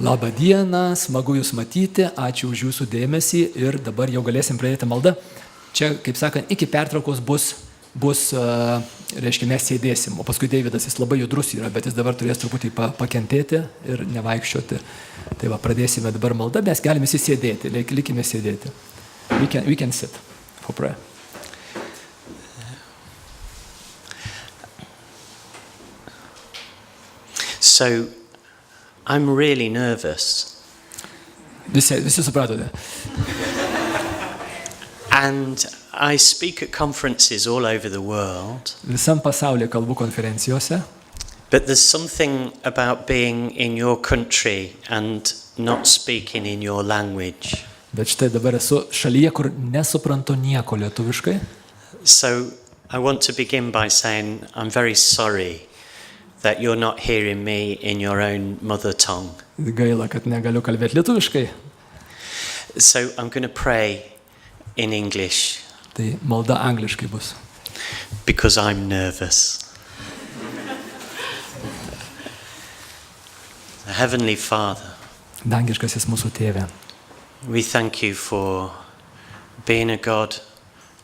Labą dieną, smagu Jūs matyti, ačiū už Jūsų dėmesį ir dabar jau galėsim pradėti maldą. Čia, kaip sakant, iki pertraukos reiškia, mes sėdėsim, o paskui Deividas, jis labai judrus yra, bet jis dabar turės truputį pakentėti ir nevaikščioti. Tai va, pradėsime dabar maldą, mes galime visi sėdėti, likime sėdėti. We can sit for prayer. So, I'm really nervous. Visi supratote. And I speak at conferences all over the world. Visam pasaulyje kalbu konferencijose. But there's something about being in your country and not speaking in your language. Bet štai dabar esu šalyje, kur nesuprantu nieko lietuviškai. So, I want to begin by saying I'm very sorry that you're not hearing me in your own mother tongue. Gaila, kad negaliu kalbėti lietuviškai. So I'm going to pray in English. Tai malda angliškai bus. Because I'm nervous. Heavenly Father, Dangiškasis mūsų tėve, we thank you for being a God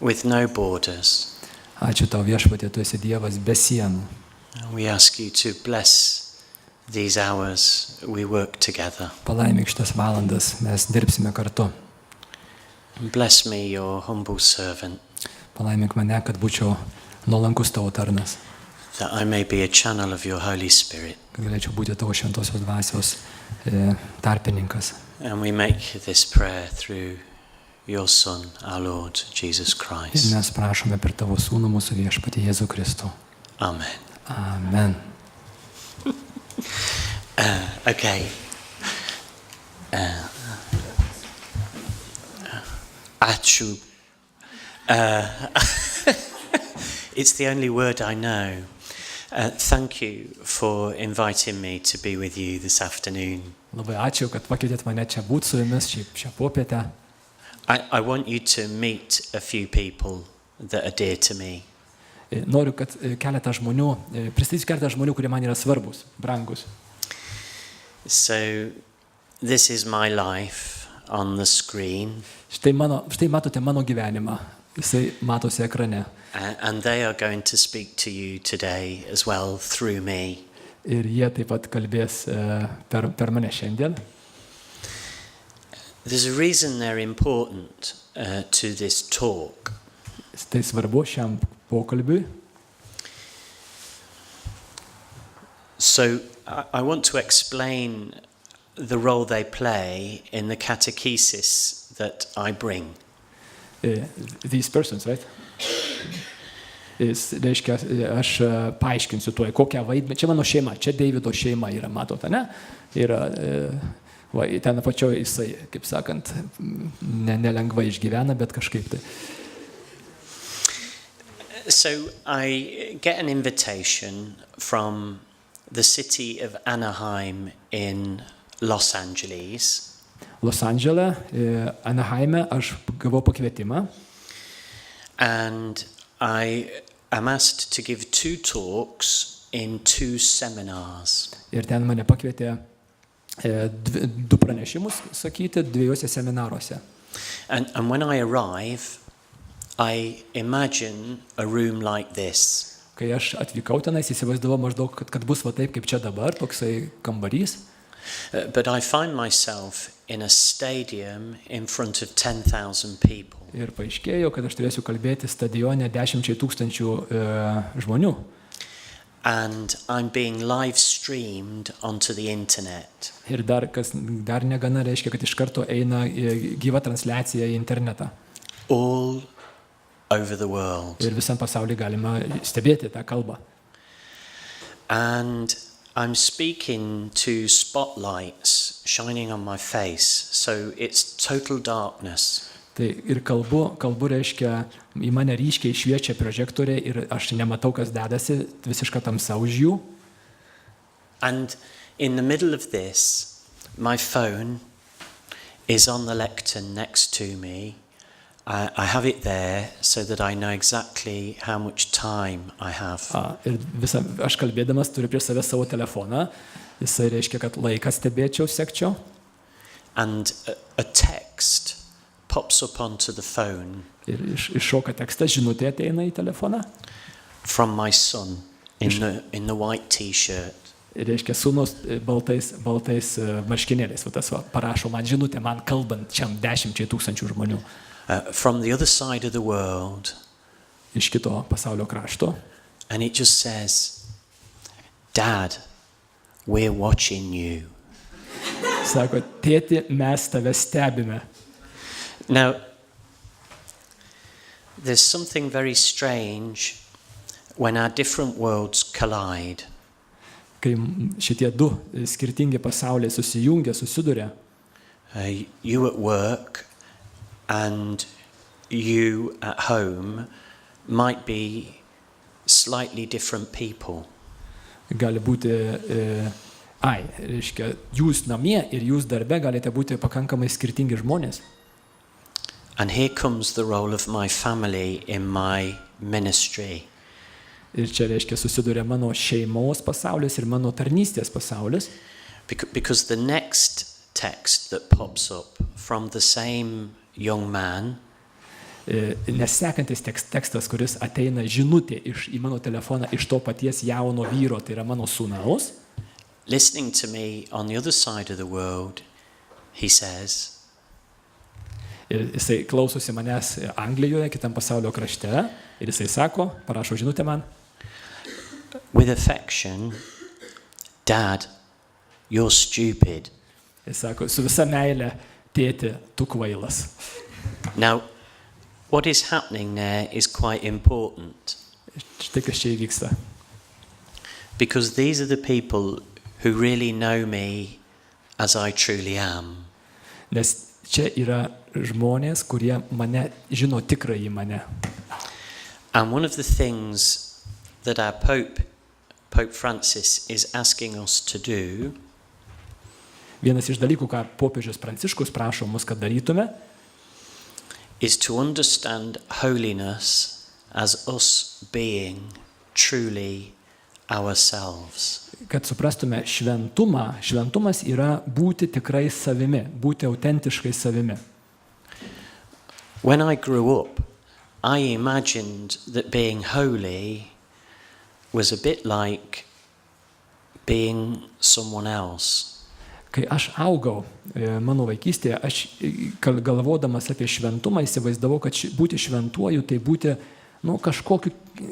with no borders. ačiū tau viešpatie, tu esi Dievas be sienų. We ask you to bless these hours we work together. Palaimink šitas valandas, mes dirbsime kartu. Bless me, your humble servant, Palaimink mane, kad būčiau nuolankus tavo tarnas, that I may be a channel of your Holy Spirit. kad galėčiau būti tavo šventosios dvasios tarpininkas. And we make this prayer through your Son, our Lord, Jesus Ir Christ. mes prašome per tavo sūnų mūsų viešpatį Jėzų Kristų. Amen. Amen. Okay. Achu. It's the only word I know. Thank you for inviting me to be with you this afternoon. Labai ačiū, kad pakvietėt mane čia būti su jumis šią popietę. I want you to meet a few people that are dear to me. Noriu, kad pristatysiu keletą žmonių, kurie man yra svarbus, brangus. So, this is my life on the screen. Štai matote mano gyvenimą. Jisai matosi ekrane. And they are going to speak to you today as well through me. Ir jie taip pat kalbės per mane šiandien. There's a reason they're important to this talk. Tai svarbu šiam pokalbiui. So I want to explain the role they play in the catechesis that I bring. These persons, right? Reiškia, aš paaiškinsiu tuoj, kokią vaidmenį. Čia mano šeima, čia Deivido šeima yra, matote, ne? Yra, ten apačioje jisai, kaip sakant, nelengvai išgyvena, bet kažkaip tai. So I get an invitation from the city of Anaheim in Los Angeles. Los Andžele, Anaheime, aš gavau pakvietimą. And I am asked to give 2 talks in 2 seminars. Ir ten mane pakvietė 2 pranešimus sakyti 2 seminaruose. And when I arrive, I imagine a room like this. Kai aš atvykau tenais, įsivaizdavau maždaug, kad bus va taip, kaip čia dabar, toksai kambarys. But I find myself in a stadium in front of 10,000 people. Ir paaiškėjo, kad aš turėsiu kalbėti stadione 10,000 žmonių. And I'm being live streamed onto the internet. Ir dar negana reiškia, kad iš karto eina gyva transliacija į internetą. All over the world. Ir visam pasaulyje galima stebėti tą kalbą. And I'm speaking to spotlights shining on my face, so it's total darkness. Tai ir kalbu reiškia, į mane ryškiai šviečia prožektoriai ir aš nematau, kas dedasi, visiška tamsa už jų. And in the middle of this, my phone is on the lectern next to me. I have it there so that I know exactly how much time I have. Ir aš kalbėdamas turiu prieš save savo telefoną, Jisai reiškia, kad laiką stebėčiau, sekčiau. And a text pops up onto the phone Ir iššoka tekstas, žinutė ateina į telefoną. from my son in the white t-shirt. Ir reiškia, sūnus baltais marškinėliais. Va tas va, parašo man žinutę, man kalbant šiam 10,000 žmonių. From the other side of the world, Iš kito pasaulio krašto. and it just says, Dad, we're watching you. Sako, tėti, mes tave stebime. Now, there's something very strange when our different worlds collide. Kai šitie du skirtingi pasauliai susijungia, susiduria, You at work and you at home might be slightly different people. gali būti, reiškia, jūs namie ir jūs darbe galite būti pakankamai skirtingi žmonės. And here comes the role of my family in my ministry. Ir čia, reiškia, susiduria mano šeimos pasaulis ir mano tarnystės pasaulis. Because the next text that pops up from the same young man Nes sekantis tekstas, kuris ateina žinutė į mano telefoną iš to paties jauno vyro, tai yra mano sūnaus, listening to me on the other side of the world, he says, ir jisai klausosi manęs Anglijoje, kitam pasaulio krašte, ir jisai sako, parašo žinutę man, with affection, Dad, you're stupid. jis sako, su visa meile, tėti, tu kvailas. Now, what is happening there is quite important, Štai kas čia įvyksta. because these are the people who really know me as I truly am. Nes čia yra žmonės, kurie mane žino tikrai mane. And one of the things that our Pope Francis, is asking us to do Vienas iš dalykų, ką popiežius Pranciškus prašo mus, kad darytume, is to understand holiness as us being truly ourselves. kad suprastume šventumą. Šventumas yra būti tikrai savimi, būti autentiškai savimi. When I grew up, I imagined that being holy was a bit like being someone else. Kai aš augau mano vaikystėje, aš galvodamas apie šventumą įsivaizdavau, kad būti šventuoju tai būti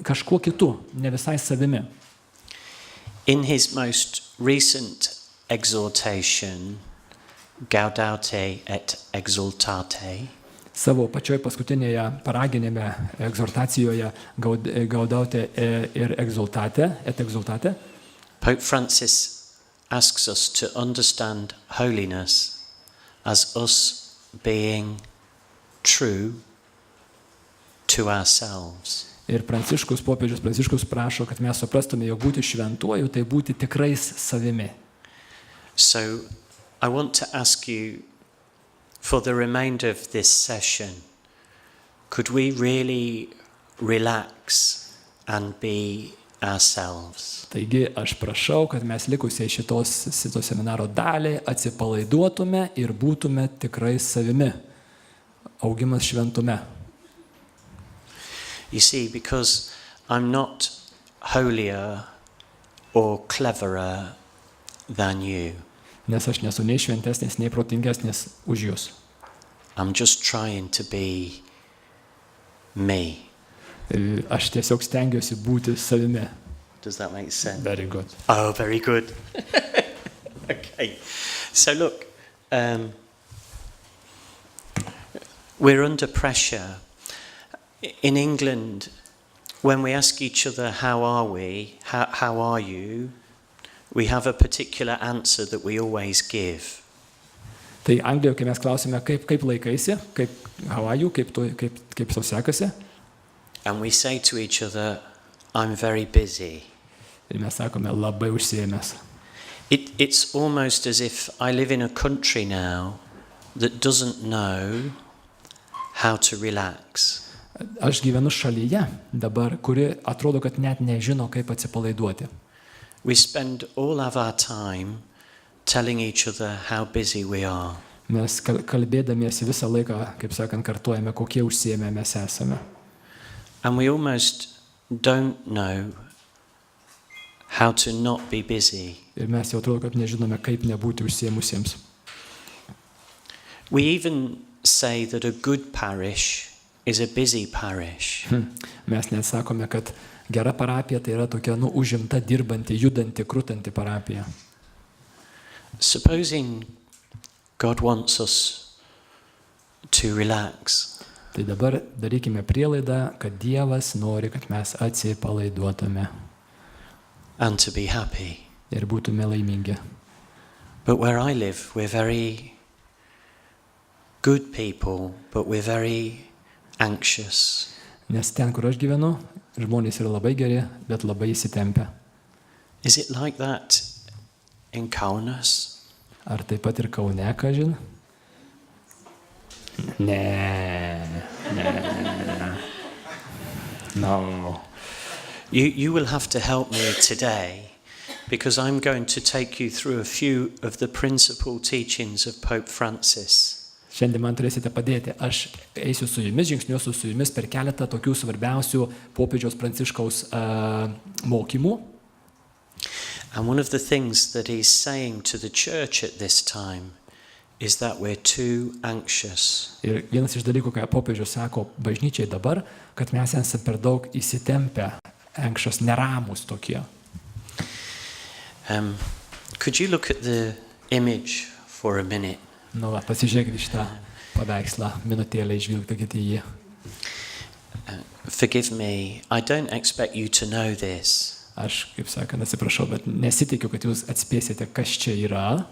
kažkuo kitu, ne visai savimi. In his most recent exhortation, Gaudate et Exultate, Savo pačioj paskutinėje paraginėme egzortacijoje Gaudate ir Exultate, Pope Francis asks us to understand holiness as us being true to ourselves. Ir popiežius Pranciškus prašo, kad mes suprastume, jog būti šventuoju, tai būti tikrais savimi. So I want to ask you, for the remainder of this session, could we really relax and be ourselves? Taigi aš prašau, kad mes likusiai šito seminaro daliai atsipalaiduotume ir būtume tikrai savimi. Augimas šventume. You see, because I'm not holier or cleverer than you. Nes aš nesu nei šventesnis, nei protingesnis už jūs. I'm just trying to be me. Aš tiesiog stengiuosi būti savimi. Does that make sense? Very good. Oh, very good. Okay. So look, we're under pressure. In England, when we ask each other, how are we, how are you, we have a particular answer that we always give. Tai Anglijoje, kai mes klausime, kaip laikaisi, how are you, kaip tau sekasi, And we say to each other, I'm very busy. ir mes sakome, labai užsiėmęs. It's almost as if I live in a country now that doesn't know how to relax. Aš gyvenu šalyje dabar, kuri atrodo, kad net nežino, kaip atsipalaiduoti. We spend all of our time telling each other how busy we are. Mes kalbėdamiesi visą laiką, kaip sakant, kartuojame, kokie užsiėmę mes esame. And we almost don't know how to not be busy. Ir mes jau atrodo, kad nežinome, kaip nebūti užsiėmusiems. We even say that a good parish is a busy parish. Mes net sakome, kad gera parapija tai yra tokia, užimta, dirbanti, judanti, krutanti parapija. Supposing God wants us to relax. Tai dabar darykime prielaidą, kad Dievas nori, kad mes atsipalaiduotume. And to be happy. Ir būtume laimingi. But where I live, we're very good people, but we're very anxious. Nes ten, kur aš gyvenu, žmonės yra labai geri, bet labai įsitempę. Is it like that in Kaunas? Ar taip pat ir Kaune, kažin? Ne. No. You will have to help me today, because I'm going to take you through a few of the principal teachings of Pope Francis. Šiandien man turėsite padėti. Aš eisiu su jumis, žingsniuosiu su jumis per keletą tokių svarbiausių popiežiaus Pranciškaus mokymų. And one of the things that he's saying to the church at this time is that we're too anxious. Ir vienas iš dalykų, ką popiežius sako bažnyčiai dabar, kad mes esame per daug įsitempę, anxious, neramus tokie. Could you look at the image for a minute? Pasižiūrėkite šitą paveikslą, minutėlę išvilgkite jį. Forgive me, I don't expect you to know this. Aš, kaip sakant, atsiprašau, bet nesitikiu, kad jūs atspėsite, kas čia yra.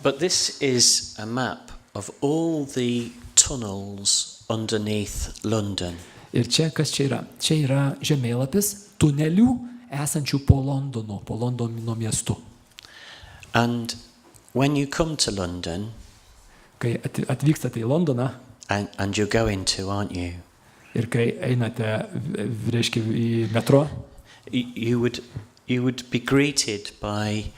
But this is a map of all the tunnels underneath London. Ir čia, kas čia yra? Čia yra žemėlapis tunelių esančių po Londono miestu. And when you come to London, kai atvykstate į Londoną, and you're going to, aren't you? Ir kai einate, reiškia, į metro, you would be greeted by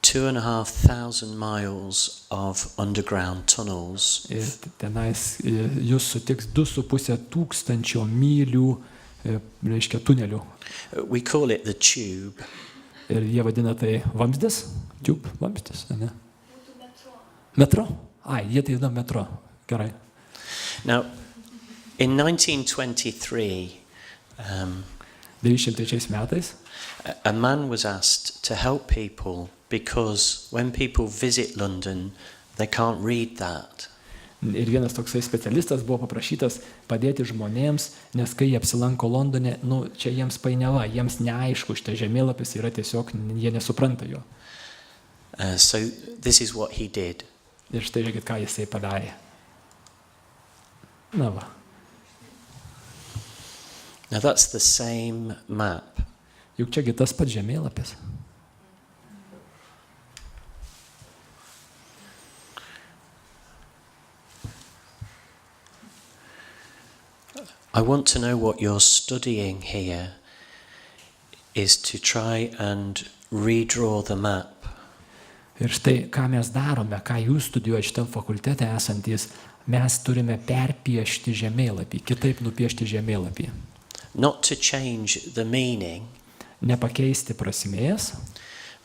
2,500 miles of underground tunnels. Ir tenais jūs sutiks 2,5 mylių, reiškia, tunelių. We call it the tube. Ir jie vadina tai vamzdis, tube, vamzdis, ne? Metro? Jie tai vadina metro. Gerai. Now, in 1923, 1903 metais, a man was asked to help people because when people visit London, they can't read that. Ir vienas toksai specialistas buvo paprašytas padėti žmonėms, nes kai jie apsilanko Londone, čia jiems painiava, jiems neaišku, šitas žemėlapis yra tiesiog, jie nesupranta jo. So this is what he did. Ir štai žiūrėkit, ką jisai padarė. Na va. Now that's the same map. Juk čiagi tas pats žemėlapis. I want to know what you're studying here is to try and redraw the map. Ir štai, ką mes darome, ką jūs studijuojate šitam fakultete esantys, mes turime perpiešti žemėlapį, kitaip nupiešti žemėlapį. Not to change the meaning, nepakeisti prasmės,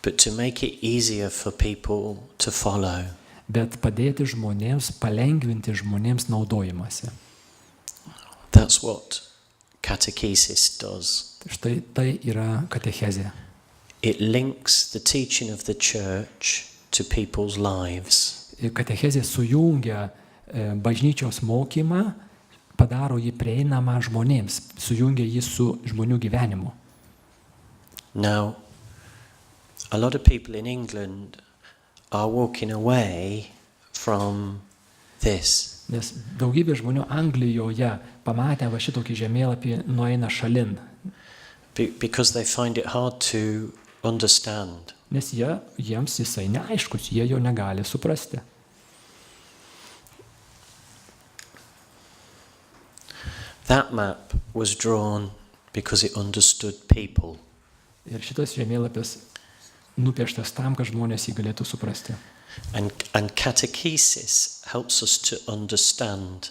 but to make it easier for people to follow. Bet padėti žmonėms, palengvinti žmonėms naudojimąsi. That's what catechesis does. Štai tai yra katechezė. It links the teaching of the church to people's lives. Katechezė sujungia bažnyčios mokymą, padaro jį prieinamą žmonėms, sujungia jį su žmonių gyvenimu. Now, a lot of people in England are walking away from this. Nes daugybė žmonių Anglijoje pamatę va šitokį žemėlapį nueina šalin. Because they find it hard to understand. Nes jiems jisai neaiškus, jie jo negali suprasti. That map was drawn because it understood people. Ir šitas žemėlapis nupieštas tam, kad žmonės jį galėtų suprasti. And catechesis helps us to understand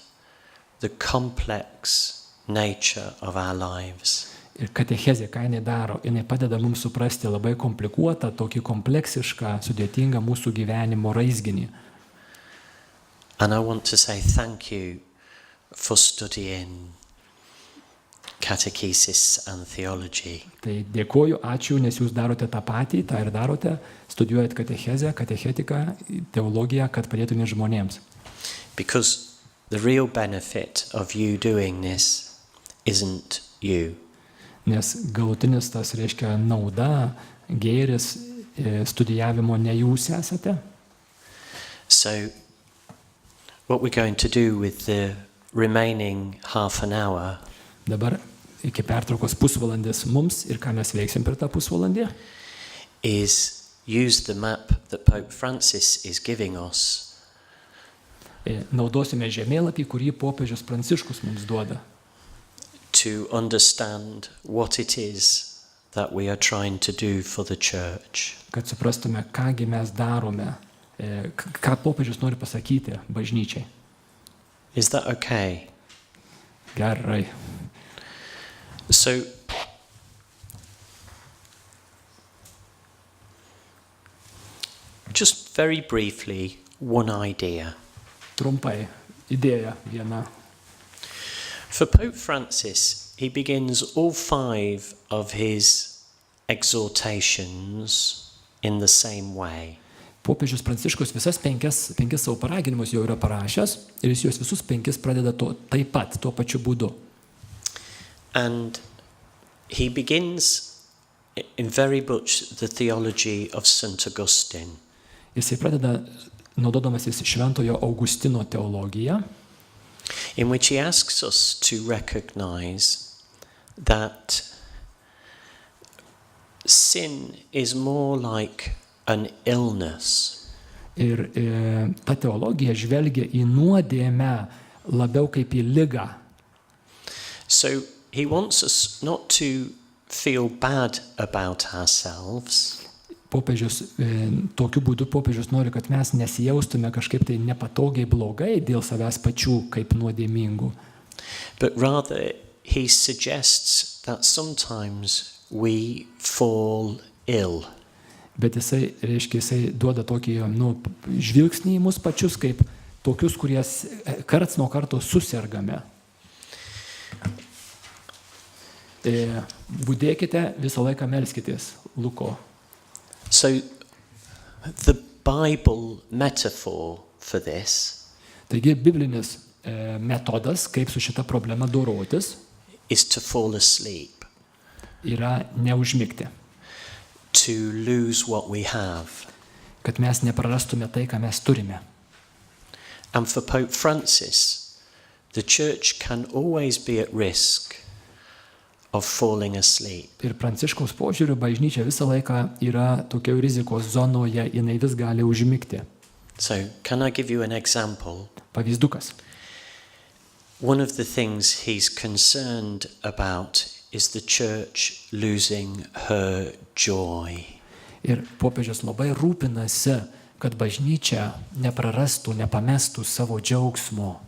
the complex nature of our lives. Ir katechezė, ką jinai daro, jinai padeda mums suprasti labai komplikuotą, tokį kompleksišką, sudėtingą mūsų gyvenimo raizginį. And I want to say thank you for studying catechesis and theology. Tai dėkoju, ačiū, nes jūs darote tą patį, tą ir darote, studijuojat katechezę, katechetiką, teologiją, kad padėtumėte žmonėms. Because the real benefit of you doing this isn't you. Nes galutinis tas reiškia nauda, gėris studijavimo ne jūs esate. So what we're going to do with the remaining half an hour Dabar iki pertraukos pusvalandis mums ir ką mes veiksim per tą pusvalandį, is use the map that Pope Francis is giving us naudosime žemėlapį, kurį popiežius Pranciškus mums duoda, to understand what it is that we are trying to do for the church. kad suprastume, kągi mes darome, ką popiežius nori pasakyti bažnyčiai. Is that okay? Gerai. So just very briefly, one idea. Trumpai, idėja viena. For Pope Francis, he begins all 5 of his exhortations in the same way. Popiežius Pranciškus visas 5 savo paraginimus jau yra parašęs ir jis juos visus 5 pradeda taip pat, tuo pačiu būdu. And he begins in very much the theology of St. Augustine. Jisai pradeda naudodamasis Šventojo Augustino teologiją, in which he asks us to recognize that sin is more like an illness. Ir ta teologija žvelgia į nuodėmę labiau kaip į ligą. So he wants us not to feel bad about ourselves. Popiežius, tokiu būdu popiežius nori, kad mes nesijaustume kažkaip tai nepatogiai blogai dėl savęs pačių kaip nuodėmingų. But rather he suggests that sometimes we fall ill. Bet jisai duoda tokį žvilgsnį į mus pačius kaip tokius, kurie karts nuo karto susergame. Budėkite, visą laiką melskitės, Luko. So the Bible metaphor for this Taigi biblinis metodas, kaip su šita problema dorotis, is to fall asleep, yra neužmigti, to lose what we have. kad mes neprarastume tai, ką mes turime. And for Pope Francis, the church can always be at risk of falling asleep. Ir Pranciškaus požiūriu bažnyčia visą laiką yra tokio rizikos zonoje, jinai vis gali užmigti. So, can I give you an example? Pavyzdukas. One of the things he's concerned about is the church losing her joy. Ir popiežius labai rūpinasi, kad bažnyčia neprarastų, nepamestų savo džiaugsmo.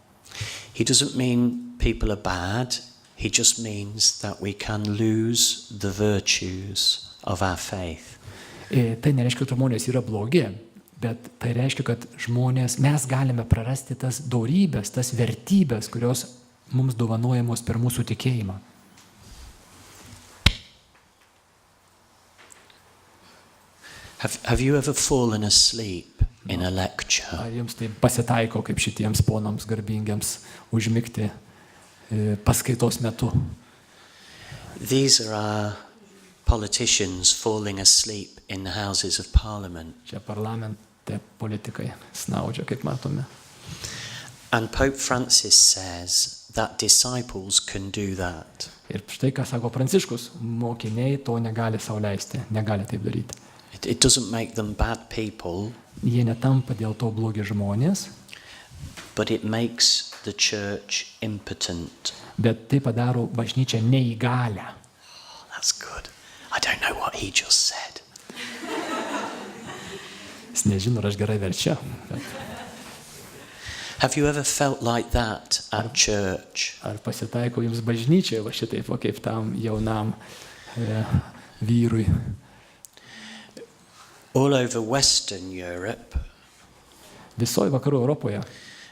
He doesn't mean people are bad. He just means that we can lose the virtues of our faith. Tai nereiškia, kad žmonės yra blogi, bet tai reiškia, kad mes galime prarasti tas dorybės, tas vertybės, kurios mums dovanojamos per mūsų tikėjimą. Have you ever fallen asleep in a lecture? Ar jums tai pasitaiko, kaip šitiems ponams garbingiams, užmigti paskaitos metu? These are our politicians falling asleep in the Houses of Parliament. Čia parlamente politikai snaudžia, kaip matome. And Pope Francis says that disciples can do that. Ir štai ką sako Pranciškus, mokiniai to negali sau leisti, negali taip daryti. It doesn't make them bad people. Jie netampa dėl to blogi žmonės, but it makes the church impotent. bet tai padaro bažnyčią neįgalę. That's good. I don't know what he just said. Jis nežino, ar aš gerai verčiu. Have you ever felt like that at church? Ar pasitaiko jums bažnyčioje, va šitaip, va kaip tam jaunam vyrui? All over Western Europe, Visoje vakarų Europoje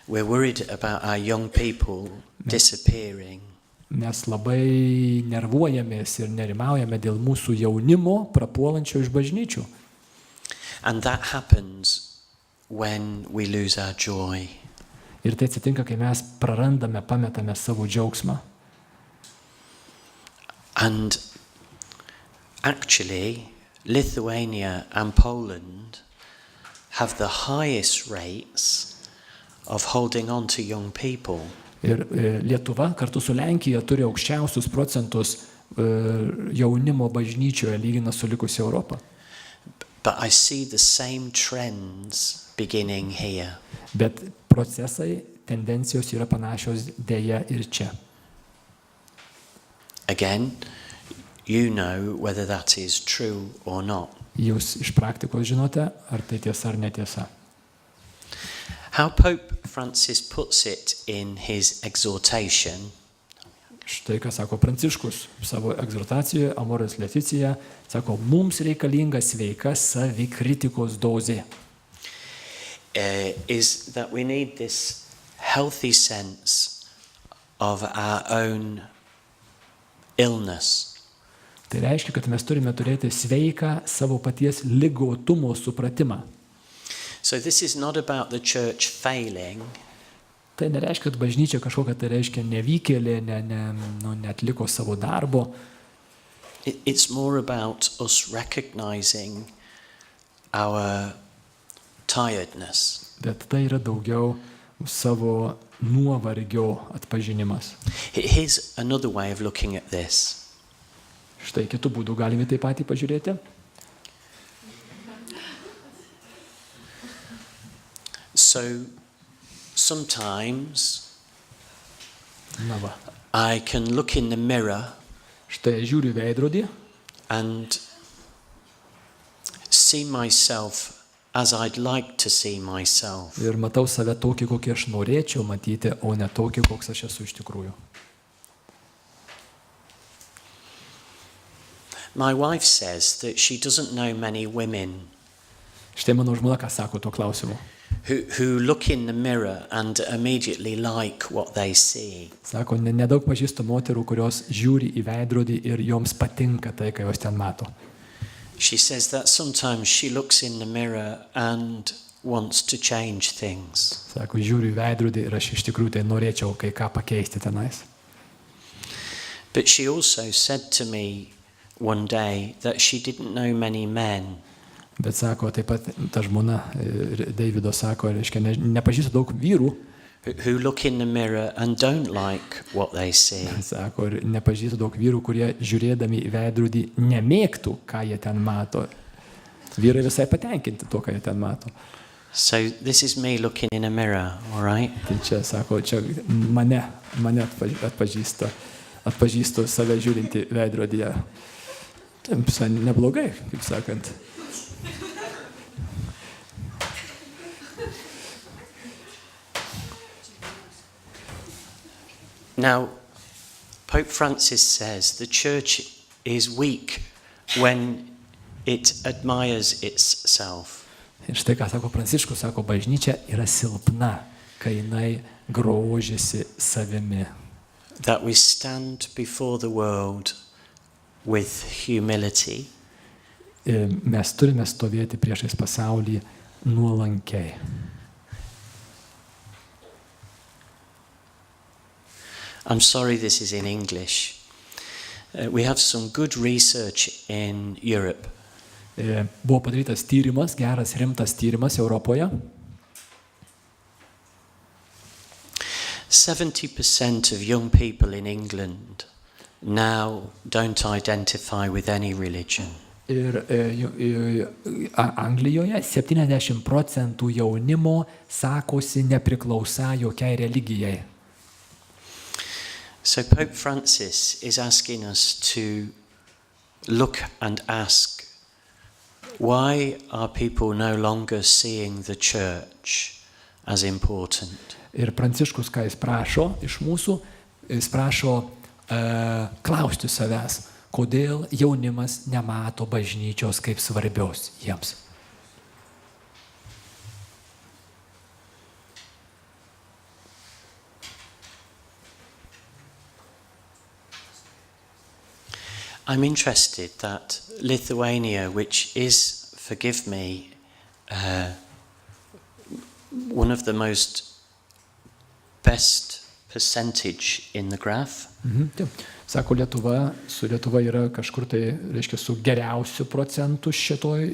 we're worried about our young people disappearing. mes labai nervuojamės ir nerimaujame dėl mūsų jaunimo prapuolančio iš bažnyčių. And that happens when we lose our joy. Ir tai atsitinka, kai mes prarandame, pametame savo džiaugsmą. And actually, Lithuania and Poland have the highest rates of holding on to young people. Ir Lietuva kartu su Lenkija turi aukščiausius procentus jaunimo bažnyčioje lyginant su likusia Europą. But I see the same trends beginning here. Bet procesai, tendencijos yra panašios dėja ir čia. Again, you know whether that is true or not. Jūs iš praktikos žinote, ar tai tiesa ar netiesa. How Pope Francis puts it in his exhortation, Štai ką sako Pranciškus savo egzortacijoje Amoris Laetitia, sako, mums reikalinga sveika savikritikos dozė. Is that we need this healthy sense of our own illness. Tai reiškia, kad mes turime turėti sveiką savo paties ligotumo supratimą. So this is not about the church failing. Tai nereiškia, kad bažnyčia kažkokia tai reiškia nevykėlė, netliko savo darbo. It's more about us recognizing our tiredness. Bet tai yra daugiau savo nuovargio atpažinimas. Here's another way of looking at this. Štai kitų būdų galime taip pat pažiūrėti. So sometimes Na va. I can look in the mirror Štai žiūriu veidrodį and see myself as I'd like to see myself. ir matau save tokį, kokį aš norėčiau matyti, o ne tokį, koks aš esu iš tikrųjų. My wife says that she doesn't know many women Štai mano žmona, ką sako tuo klausimu. who look in the mirror and immediately like what they see. Sako, nedaug pažįstu moterų, kurios žiūri į veidrodį ir joms patinka tai, ką jos ten mato. She says that sometimes she looks in the mirror and wants to change things. Sako, žiūriu į veidrodį ir aš iš tikrųjų tai norėčiau kai ką pakeisti tenais. But she also said to me one day that she didn't know many men Bet sako, taip pat ta žmona Deivido sako, reiškia, nepažįstu daug vyrų, who look in the mirror and don't like what they see. sako, ir nepažįstu daug vyrų, kurie žiūrėdami į veidrodį nemėgtų, ką jie ten mato. Vyrai visai patenkinti to, ką jie ten mato. So this is me looking in a mirror, all right? Tai čia, sako, čia mane atpažįstu save žiūrinti veidrodyje. Tai visai neblogai, kaip sakant. Now, Pope Francis says the church is weak when it admires itself. Ir štai ką sako Pranciškus, sako, bažnyčia yra silpna, kai jinai grožisi savimi. That we stand before the world with humility. Mes turime stovėti priešais pasaulį nuolankiai. I'm sorry this is in English. We have some good research in Europe. Buvo padarytas tyrimas, geras, rimtas tyrimas Europoje. 70% of young people in England now don't identify with any religion. Ir Anglijoje 70% jaunimo sakosi nepriklausą jokiai religijai. So Pope Francis is asking us to look and ask, why are people no longer seeing the church as important? Ir Pranciškus, ką jis prašo iš mūsų, jis prašo klausti savęs, kodėl jaunimas nemato bažnyčios kaip svarbios jiems. I'm interested that Lithuania, which is, forgive me, one of the most best percentage in the graph. Taip. Sako, Lietuva yra kažkur tai, reiškia, su geriausiu procentu šitoj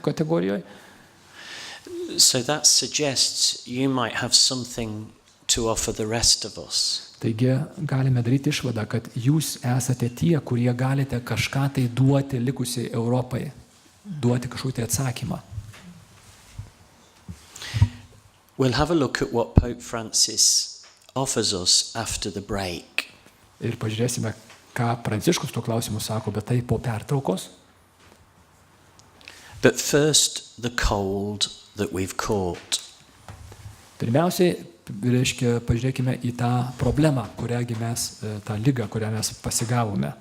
kategorijoje. So that suggests you might have something to offer the rest of us. Taigi galime daryti išvadą, kad jūs esate tie, kurie galite kažką tai duoti likusiai Europai, duoti kažkokį tai atsakymą. We'll have a look at what Pope Francis offers us after the break. Ir pažiūrėsime, ką Pranciškus tuo klausimu sako, bet tai po pertraukos. But first, the cold that we've caught. Pirmiausiai, reiškia, pažiūrėkime į tą problemą, tą ligą, kurią mes pasigavome.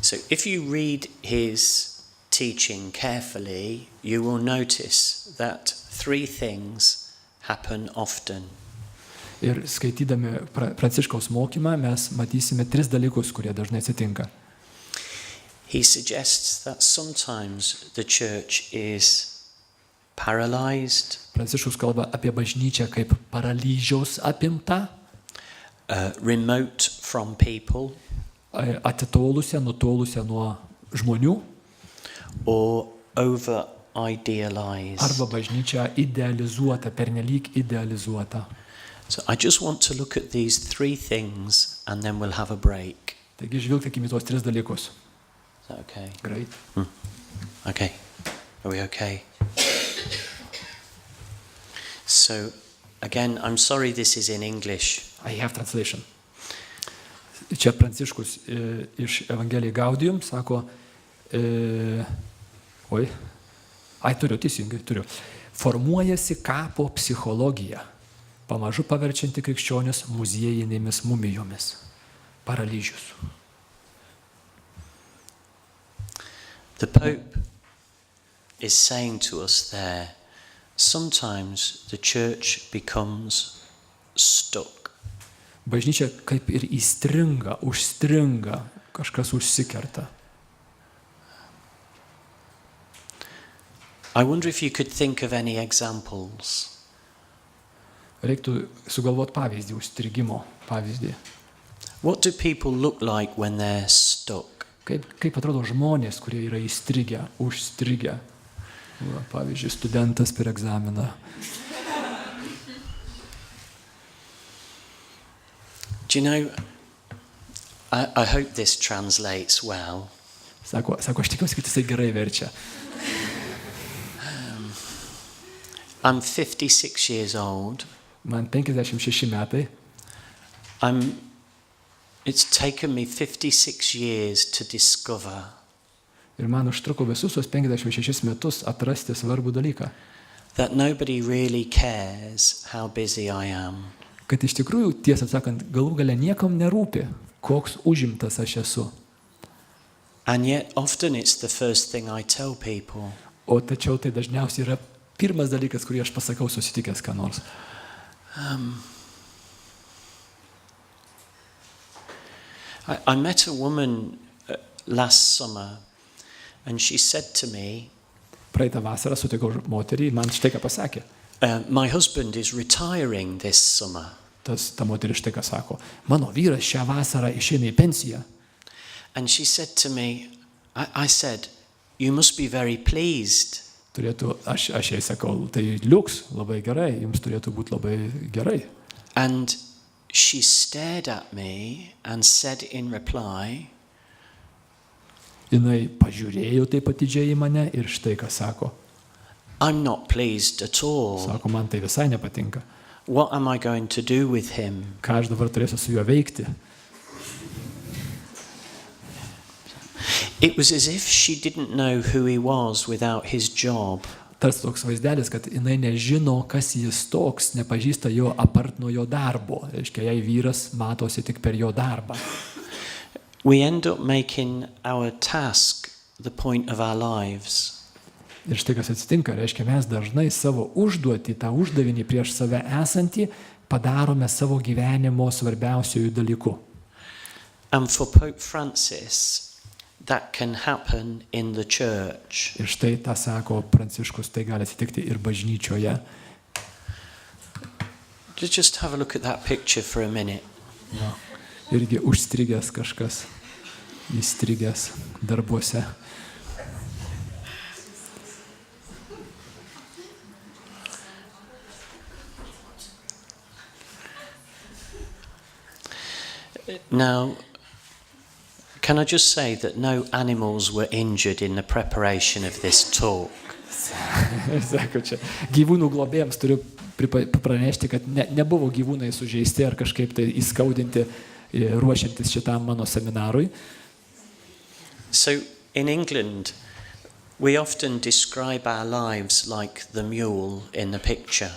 So if you read his teaching carefully, you will notice that 3 things happen often. Ir skaitydami Pranciškaus mokymą mes matysime 3 dalykus, kurie dažnai atsitinka. He suggests that sometimes the church is paralyzed. Pranciškus kalba apie bažnyčią kaip paralyžiaus apimta, remote from people, atitolusią, nutolusią nuo žmonių, or over idealized. Arba bažnyčia idealizuota, pernelyg idealizuota. So I just want to look at these 3 things and then we'll have a break. Taigi žvilgtelkime į tuos 3 dalykus. Is that okay? Great. Okay. Are we okay? So again, I'm sorry this is in English. I have translation. Čia Pranciškus iš Evangelijai Gaudium sako, turiu. Formuojasi kapo psichologija, pamažu paverčianti krikščionis muziejinėmis mumijomis. Paralyžius. The Pope is saying to us there, sometimes the church becomes stuck. Bažnyčia kaip ir įstringa, užstringa, kažkas užsikerta. I wonder if you could think of any examples. Reiktų sugalvoti pavyzdį, užstrigimo pavyzdį. What do people look like when they're stuck? Kaip atrodo žmonės, kurie yra įstrigę, užstrigę. Pavyzdžiui, studentas per egzaminą. Do you know, I hope this translates well. Sako, aš tikiuosi, kad jisai gerai verčia. I'm 56 years old. Man 56 metai. It's taken me 56 years to discover. Ir man užtruko visus 56 metus atrasti svarbų dalyką. That nobody really cares how busy I am. Kad iš tikrųjų, tiesą sakant, galų gale niekam nerūpi, koks užimtas aš esu. And yet often it's the first thing I tell people. O tačiau tai dažniausiai yra pirmas dalykas, kurį aš pasakau susitikęs ką nors. I met a woman last summer and she said to me, Praeitą vasarą sutikau moterį, man štai ką pasakė. My husband is retiring this summer. Ta moteris štai ką sako. Mano vyras šią vasarą išeina į pensiją. And she said to me, I said, you must be very pleased. Aš jai sakau, tai liuks, labai gerai, jums turėtų būti labai gerai. And she stared at me and said in reply, Jinai pažiūrėjo taip atidžiai į mane ir štai ką sako. I'm not pleased at all. Sako, man tai visai nepatinka. What am I going to do with him? Ką aš dabar turėsiu su juo veikti? It was as if she didn't know who he was without his job. Tarsi toks vaizdelis, kad jinai nežino, kas jis toks, nepažįsta jo apart nuo jo darbo. Reiškia, jai vyras matosi tik per jo darbą. We end up making our task the point of our lives. Ir štai kas atsitinka, reiškia, mes dažnai savo užduotį, tą uždavinį prieš save esantį, padarome savo gyvenimo svarbiausiųjų dalykų. And for Pope Francis, that can happen in the church. Ir štai tą sako Pranciškus, tai gali atsitikti ir bažnyčioje. Just have a look at that picture for a minute. No. Irgi užstrigęs kažkas, įstrigęs darbuose. Now, can I just say that no animals were injured in the preparation of this talk? Sako, čia gyvūnų globėjams turiu pranešti, kad nebuvo gyvūnai sužeisti ar kažkaip tai įskaudinti ruošiantis šitam mano seminarui. So in England, we often describe our lives like the mule in the picture.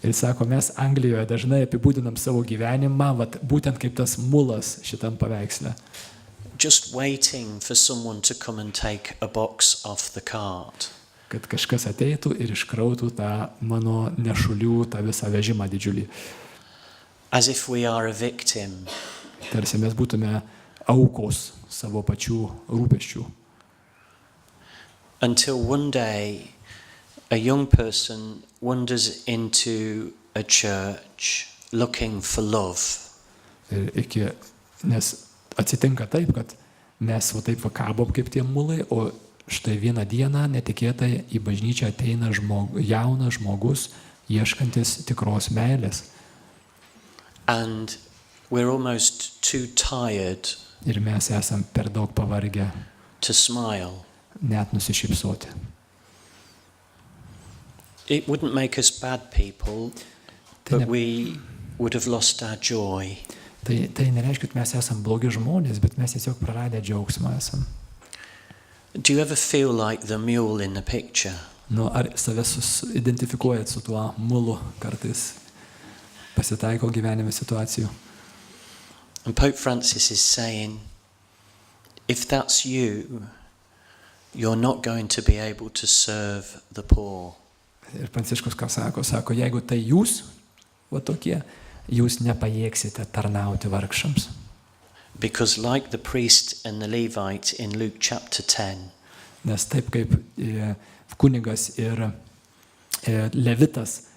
Ir sako, mes Anglijoje dažnai apibūdinam savo gyvenimą, būtent kaip tas mulas šitam paveiksle. Just waiting for someone to come and take a box off the cart. Kad kažkas ateitų ir iškrautų tą mano nešulių, tą visą vežimą didžiulį. As if we are a victim. Tarsi mes būtume aukos savo pačių rūpesčių. Until one day a young person wanders into a church looking for love. Nes atsitinka taip, kad mes taip kabom kaip tie mulai, o štai vieną dieną netikėtai į bažnyčią ateina jaunas žmogus, ieškantis tikros meilės. And we're almost too tired ir mes esam per daug pavargę to smile. Net nusišypsoti. It wouldn't make us bad people, but we would have lost our joy. Tai nereiškia, kad mes esam blogi žmonės, bet mes tiesiog praradę džiaugsmą esam. Do you ever feel like the mule in the picture? Nu, ar save identifikuojat su tuo mulu kartais? Pasitaiko gyvenime situacijų. And Pope Francis is saying, if that's you, you're not going to be able to serve the poor. Ir Pranciškus ką sako? Sako, jeigu tai jūs, tokie, jūs nepajėgsite tarnauti vargšams. Because like the priest and the Levite in Luke chapter 10, nes taip kaip kunigas ir Levitas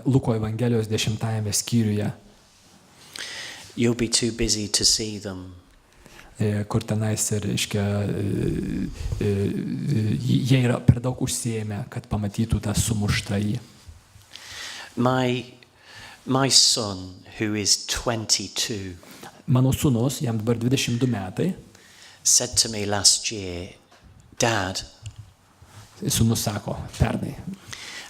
Luko Evangelijos 10 skyriuje, you'll be too busy to see them. Kur tenais ir jie yra per daug užsiėmę, kad pamatytų tą sumuštąjį. My son, who is 22, mano sūnus, jam dabar 22 metai, said to me last year, Dad, sūnus sako pernai,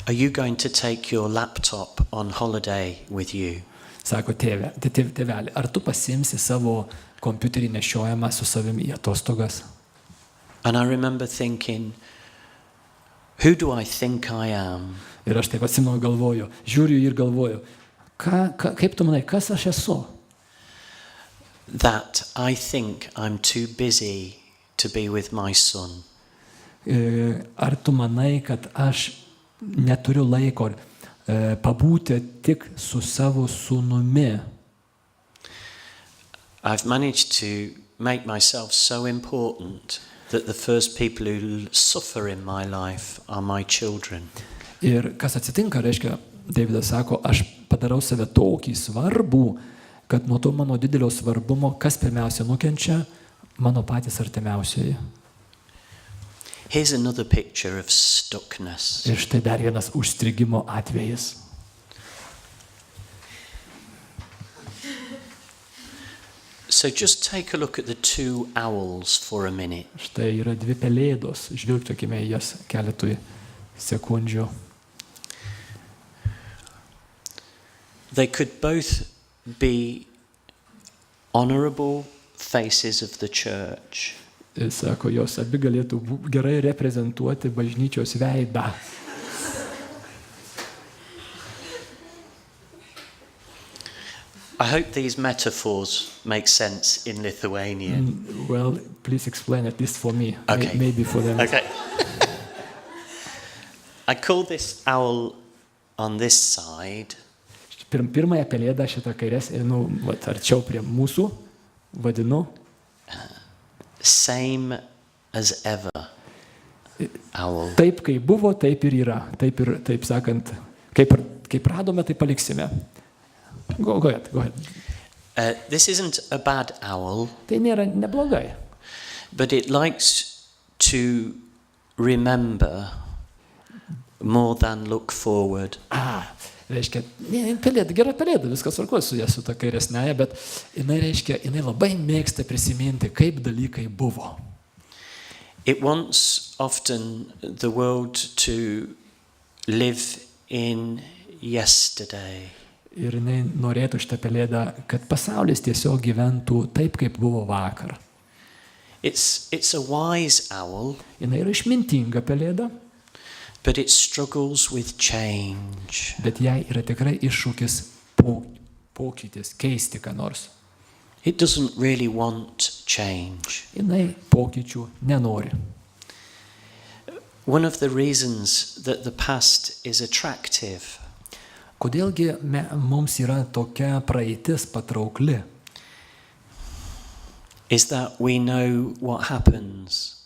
are you going to take your laptop on holiday with you? Sako, tėvelį, ar tu pasiimsi savo kompiuterį nešiojamą su savimi į atostogas? And I remember thinking, who do I think I am? Ir aš taip atsimenu galvoju, žiūriu ir galvoju, kaip tu manai, kas aš esu? That I think I'm too busy to be with my son. Ar tu manai, kad aš neturiu laiko pabūti tik su savo sūnumi? I've managed to make myself so important that the first people who suffer in my life are my children. Ir kas atsitinka, reiškia, Davidas sako, aš padarau save tokį svarbų, kad nuo to mano didelio svarbumo, kas pirmiausia nukenčia, mano patys artimiausiai. Here's another picture of stuckness. Ir štai dar vienas užstrigimo atvejis. So just take a look at the two owls for a minute. Štai yra dvi pelėdos, žvilgtokime į jas keletui sekundžių. They could both be honorable faces of the church. Ir sako, jos abi galėtų gerai reprezentuoti bažnyčios veidą. I hope these metaphors make sense in Lithuanian. Well, please explain at least for me. Okay. Maybe for them. Okay. I call this owl on this side Pirmąją pelėdą šitą kairės, arčiau prie mūsų, vadinu same as ever owl. Taip, kaip buvo, taip ir yra. Taip sakant, kaip radome, taip paliksime. Go ahead. This isn't a bad owl, Tai nėra neblogai. but it likes to remember more than look forward. Reiškia, pelėda, gera pelėda, viskas tvarkoja su ja, su ta kairesnėje, bet jinai labai mėgsta prisiminti, kaip dalykai buvo. It wants often the world to live in yesterday. Ir jinai norėtų šitą pelėdą, kad pasaulis tiesiog gyventų taip, kaip buvo vakar. It's a wise owl, Jinai yra išmintinga pelėda, but it struggles with change. bet jai yra tikrai iššūkis pokytis, keisti ką nors. It doesn't really want change. Jinai pokyčių nenori. One of the reasons that the past is attractive Kodėlgi mums yra tokia praeitis patraukli? is that we know what happens.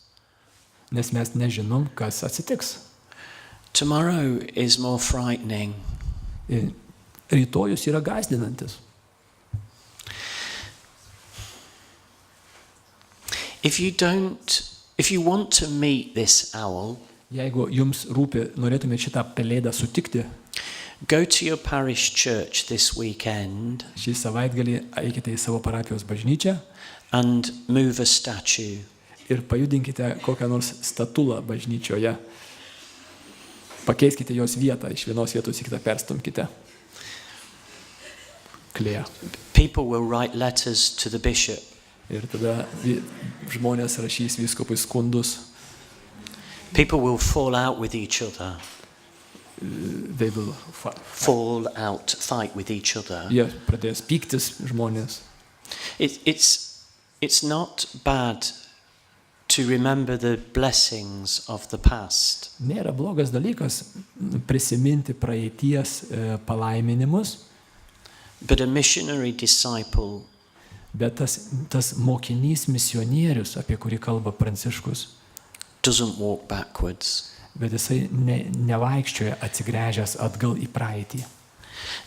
Nes mes nežinom, kas atsitiks. Tomorrow is more frightening. Rytojus yra gąsdinantis. If you want to meet this owl, Jeigu jums rūpi, norėtumėte šitą pelėdą sutikti, go to your parish church this weekend šį savaitgalį eikite į savo parapijos bažnyčią and move a statue. ir pajudinkite kokią nors statulą bažnyčioje. Pakeiskite jos vietą, iš vienos vietos į kitą perstumkite. Klėja. People will write letters to the bishop. Ir tada žmonės rašys vyskupui skundus. People will fall out with each other. They will Fight with each other. Jie pradės pyktis žmonės. It's not bad to remember the blessings of the past. Nėra blogas dalykas prisiminti praeities palaiminimus, But a missionary disciple bet tas mokinys misionierius, apie kurį kalba Pranciškus, doesn't walk backwards. bet jisai nevaikščioja atsigręžęs atgal į praeitį.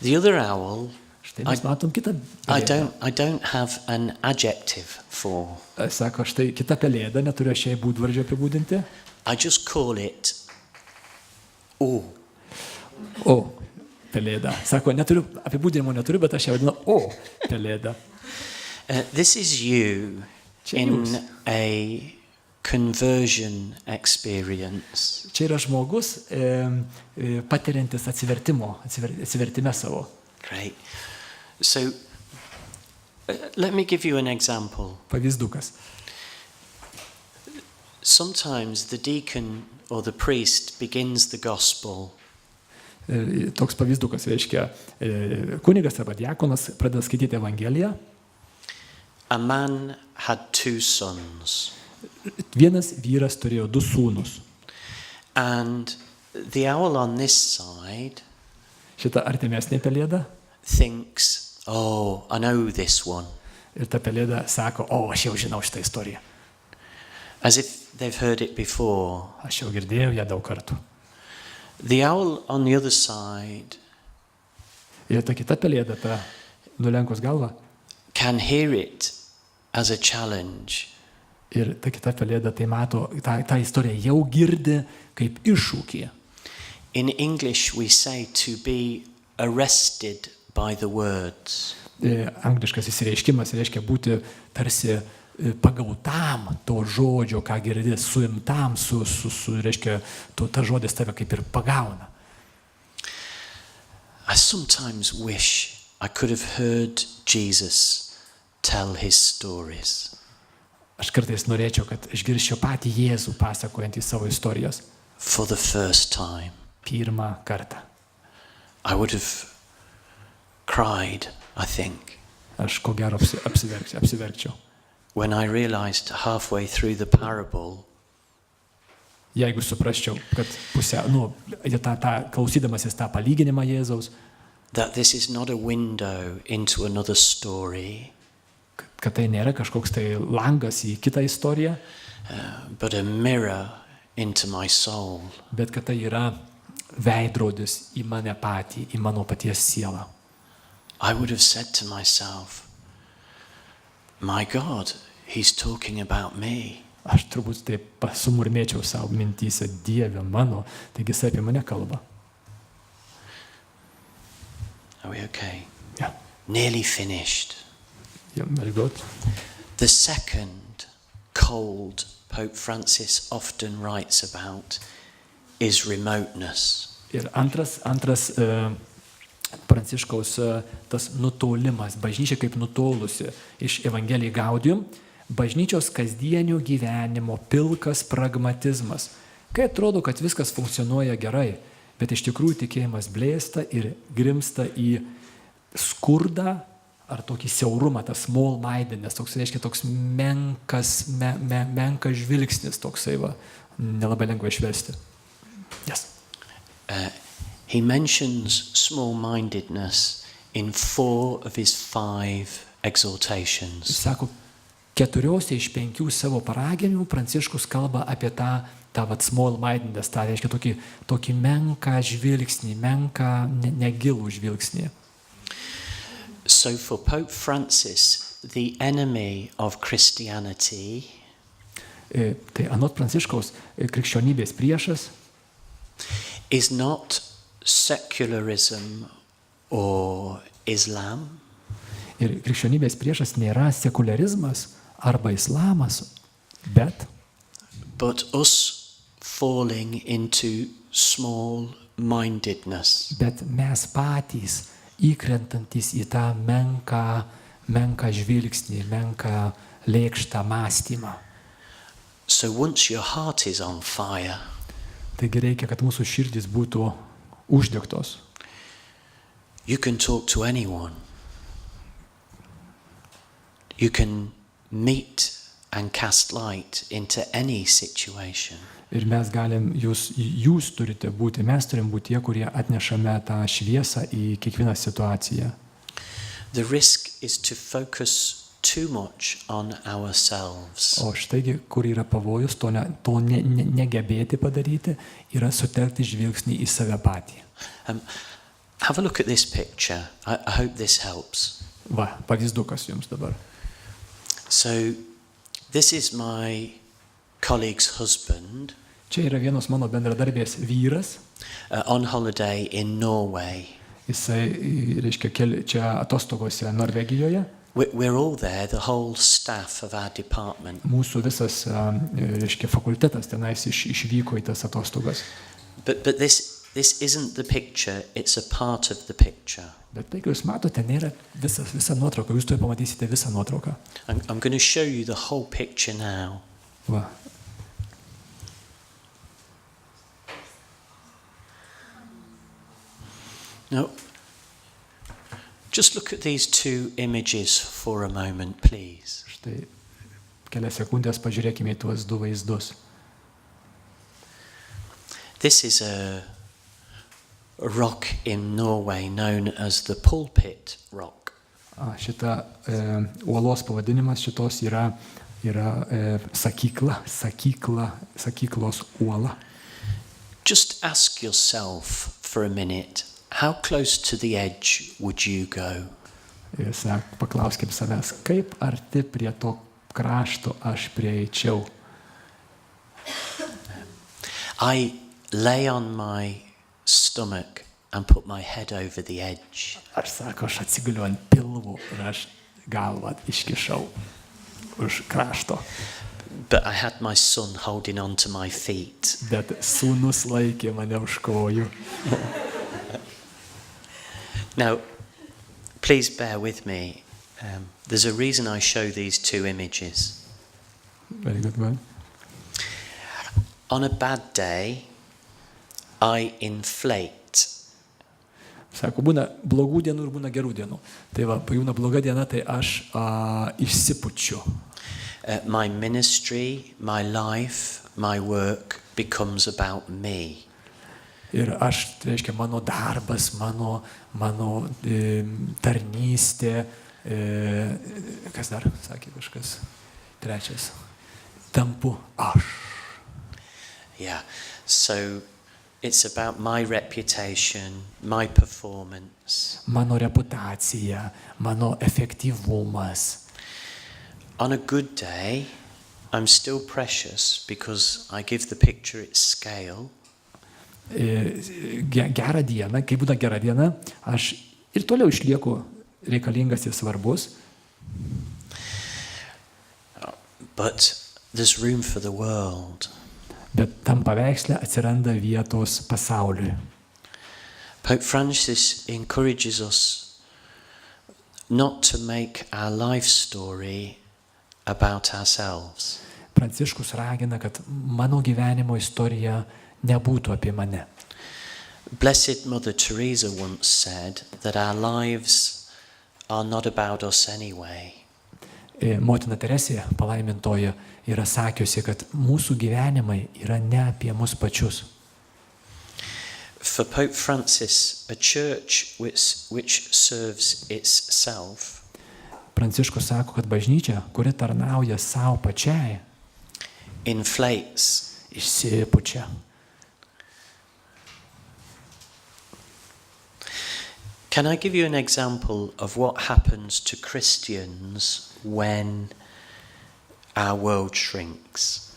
The other owl, Štai mes matom kitą I pelėdą. don't have an adjective for. Sako, štai kita pelėda, neturiu šiai būdvardžio apibūdinti. I just call it O. O, pelėda. Sako, apibūdinimo neturiu, bet aš ją vadinu O, pelėda. This is you Čia in jūs. a conversion experience. Čia yra žmogus patiriantis atsivertime savo. Great. So let me give you an example. Pavyzdukas. Sometimes the deacon or the priest begins the gospel Toks pavyzdukas reiškia, kunigas arba diakonas pradeda skaityti Evangeliją. A man had 2 sons. Vienas vyras turėjo 2 sūnus. And the owl on this side Šita artimesnė pelėda. thinks, oh, I know this one. Ir ta pelėda sako, o, aš jau žinau šitą istoriją. As if they've heard it before. Aš jau girdėjau ją daug kartų. The owl on the other side Ir ta kita pelėda, ta nulenkus galvą. can hear it as a challenge. Ir ta kita pelėda tai mato, tą istoriją jau girdi kaip iššūkį. In English we say to be arrested by the words. Angliškas įsireiškimas reiškia būti tarsi pagautam to žodžio, ką girdi, suimtam, reiškia, ta žodis tave kaip ir pagauna. I sometimes wish I could have heard Jesus tell his stories. Aš kartais norėčiau, kad išgirščiau patį Jėzų pasakojantį savo istorijas. For the first time. Pirmą kartą. I would have cried, I think. Aš ko gero apsiverkčiau. When I realized halfway through the parable, jeigu suprasčiau, kad klausydamasis tą palyginimą Jėzaus, that this is not a window into another story, kad tai nėra kažkoks tai langas į kitą istoriją, but a mirror into my soul. Bet kad tai yra veidrodis į mane patį, į mano paties sielą. I would have said to myself, my God, he's talking about me. Aš turbūt taip sumurmėčiau savo mintyse, Dieve mano, taigi jis apie mane kalba. Are we okay? Yeah. Nearly finished. Yeah, very good. The second cold Pope Francis often writes about is remoteness. Ir antras Pranciškaus tas nutolimas, bažnyčia kaip nutolusi iš Evangelijai Gaudium, bažnyčios kasdienio gyvenimo pilkas pragmatizmas, kai atrodo, kad viskas funkcionuoja gerai, bet iš tikrųjų tikėjimas blėsta ir grimsta į skurdą ar tokį siaurumą, tas small-mindedness, toks reiškia toks menkas žvilgsnis, toksai va, nelabai lengva išversti. Yes. He mentions small-mindedness in 4 of his 5 exhortations. Jis sako, 4 iš 5 savo paraginimų Pranciškus kalba apie tą vat small-mindedness, tą reiškia tokį menką žvilgsnį, menką negilų žvilgsnį. So for Pope Francis, the enemy of Christianity tai anot Pranciškaus krikščionybės priešas is not secularism or Islam. Ir krikščionybės priešas nėra sekularizmas arba islamas, but us falling into small-mindedness. Bet mes patys įkrentantis į tą menką žvilgsnį, menką lėkštą mąstymą. So once your heart is on fire, taigi reikia, kad mūsų širdys būtų uždegtos. You can talk to anyone. You can meet and cast light into any situation. Ir mes galim, jūs turite būti, mes turim būti tie, kurie atnešame tą šviesą į kiekvieną situaciją. The risk is to focus too much on ourselves. O štaigi, kur yra pavojus, to negebėti padaryti, yra sutelkti žvilgsnį į save patį. Have a look at this picture. I hope this helps. Va, pavyzdukas jums dabar. So, this is my colleague's husband. Čia yra vienos mano bendradarbės vyras. On holiday in Norway. Jisai, reiškia, čia atostogose Norvegijoje. We're all there, the whole staff of our department. Mūsų visas, reiškia, fakultetas tenais išvyko į tas atostogas. But this isn't the picture, it's a part of the picture. Bet tai, kai jūs matote, nėra visa nuotrauka, jūs tuoj pamatysite visą nuotrauką. I'm going to show you the whole picture now. Va. Now, just look at these 2 images for a moment, please. Štai kelias sekundės pažiūrėkime į tuos 2 vaizdus. This is a rock in Norway known as the pulpit rock. Šita uolos pavadinimas šitos yra sakyklos uola. Just ask yourself for a minute, how close to the edge would you go? Paklauskim savęs, kaip arti prie to krašto aš prieičiau. I lay on my stomach and put my head over the edge. Aš atsiguliu ant pilvo ir aš galvą iškišau už krašto. But I had my son holding on to my feet. Bet sūnus laikė mane už kojų. Now, please bear with me. There's a reason I show these 2 images. Very good one. On a bad day, I inflate. Sako, būna blogų dienų ir būna gerų dienų. Tai va, būna bloga diena, tai aš išsipučiu. My ministry, my life, my work becomes about me. Ir aš, tai reiškia, mano darbas, mano tarnystė, kas dar, sakė kažkas, trečias, tampu aš. Yeah, so it's about my reputation, my performance. Mano reputacija, mano efektyvumas. On a good day, I'm still precious because I give the picture its scale. Gerą dieną, kai būna gera diena, aš ir toliau išlieku reikalingas ir svarbus. But there's room for the world. Bet tam paveiksle atsiranda vietos pasauliui. Pope Francis encourages us not to make our life story about ourselves. Pranciškus ragina, kad mano gyvenimo istorija nebūtų apie mane. Blessed Mother Teresa once said that our lives are not about us anyway. Motina Teresė, palaimintoji, yra sakiusi, kad mūsų gyvenimai yra ne apie mus pačius. For Pope Francis, a church which serves itself Pranciškus sako, kad bažnyčia, kuri tarnauja savo pačiai, inflates. Išsipučia. Can I give you an example of what happens to Christians when our world shrinks?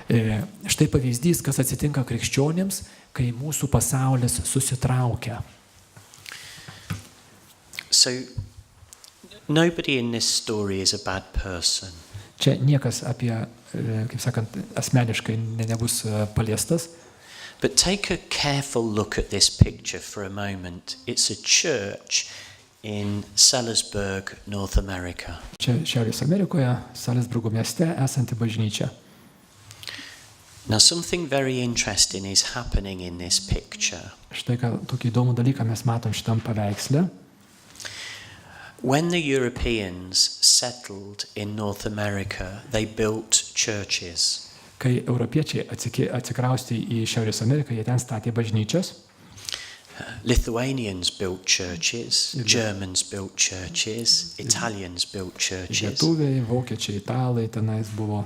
Štai pavyzdys, kas atsitinka krikščionims, kai mūsų pasaulis susitraukia. So, nobody in this story is a bad person. Čia niekas apie, kaip sakant, asmeniškai nebus paliestas. But take a careful look at this picture for a moment. It's a church in Salisbury, North America. Čia Šiaurės Amerikoje, Salisbury mieste esanti bažnyčia. Now something very interesting is happening in this picture. Štai tokį įdomų dalyką mes matom šitam paveiksle. When the Europeans settled in North America, they built churches. Kai europiečiai atsikraustė į Šiaurės Ameriką, jie ten statė bažnyčias. Lithuanians built churches, Germans built churches, Italians built churches. Lietuviai, vokiečiai, italai tenais buvo.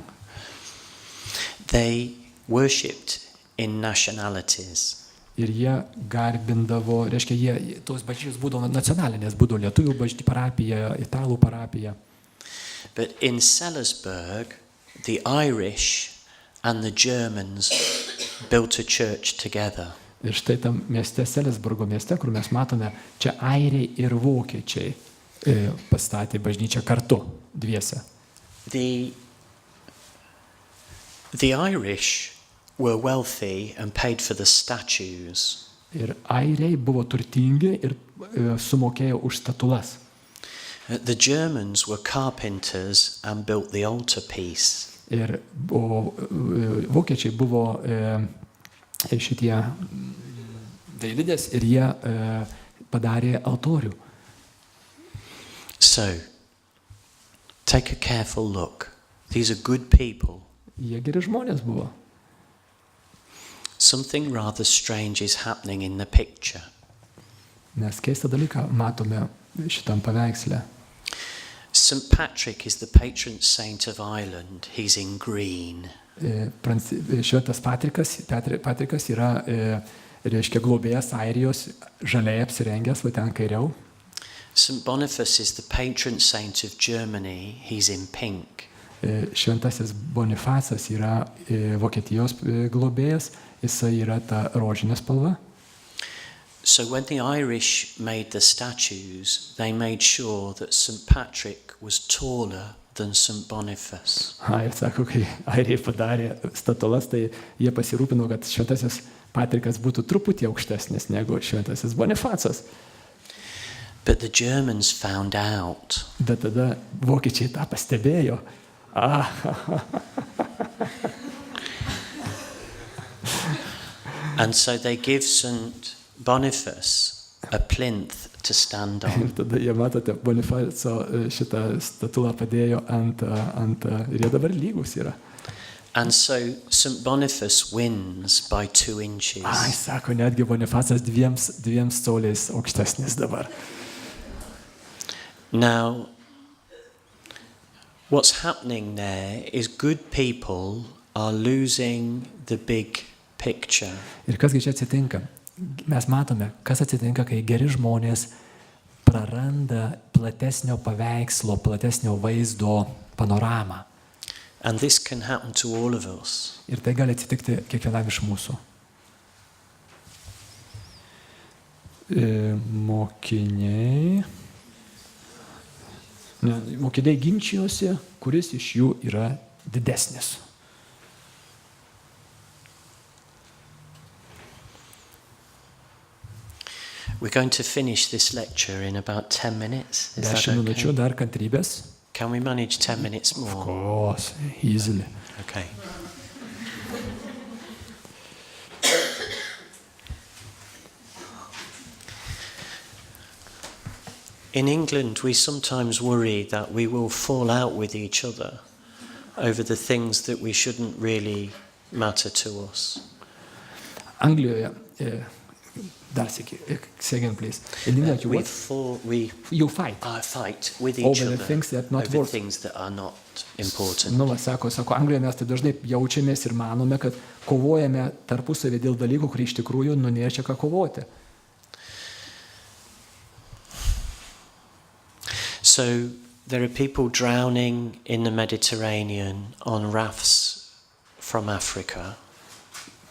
They worshipped in nationalities. Ir jie garbindavo, reiškia, tos bažnyčios būdavo nacionalinės, būdavo lietuvių parapija, italų parapija. But in Salisbury, the Irish and the Germans built a church together. Ir štai tam mieste, Salisbury mieste, kur mes matome, čia airiai ir vokiečiai pastatė bažnyčią kartu, dviese. The Irish were wealthy and paid for the statues. Ir airiai buvo turtingi ir sumokėjo už statulas. The Germans were carpenters and built the altarpiece. Ir vokiečiai buvo šitie dailidės ir jie padarė altorių. So, take a careful look. These are good people. Jie geri žmonės buvo. Something rather strange is happening in the picture. Mes keistą dalyką matome šitam paveiksle. St. Patrick is the patron saint of Ireland. He's in green. Šventas Patrikas yra, reiškia, globėjas Airijos, žaliai apsirengęs, va ten kairiau. St. Boniface is the patron saint of Germany. He's in pink. Šventasis Bonifacas yra Vokietijos globėjas, jisai yra ta rožinė spalva. So when the Irish made the statues, they made sure that St. Patrick was taller than St. Boniface. Ir sako, kai airiai padarė statulas, tai jie pasirūpino, kad šventasis Patrikas būtų truputį aukštesnis negu šventasis Bonifacas. But the Germans found out. Bet tada vokiečiai tą pastebėjo. And so they give St. Boniface a plinth to stand Ir on. tada jie, matote, Bonifaco šitą statulą padėjo ant ir jie dabar lygus yra. And so St. Boniface wins by 2 inches. Sako, netgi Bonifacas dviem coliais aukštesnis dabar. Now, what's happening there is good people are losing the big picture. Ir kasgi čia atsitinka? Mes matome, kas atsitinka, kai geri žmonės praranda platesnio paveikslo, platesnio vaizdo panoramą. And this can happen to all of us. Ir tai gali atsitikti kiekvienam iš mūsų. Mokiniai ginčijosi, kuris iš jų yra didesnis. We're going to finish this lecture in about 10 minutes. Is that 10 minučių okay? dar kantrybės. Can we manage 10 minutes Of more? course, easily. Okay. In England, we sometimes worry that we will fall out with each other over the things that we shouldn't really matter to us. Anglijoje, dar sėki, second please. In England, you fight fight with each over other the things that not over worth. things that are not important. Nu, sako, Anglijoje mes taip dažnai jaučiamės ir manome, kad kovojame tarpusavį dėl dalykų, kurie iš tikrųjų nėra ką kovoti. So there are people drowning in the Mediterranean on rafts from Africa.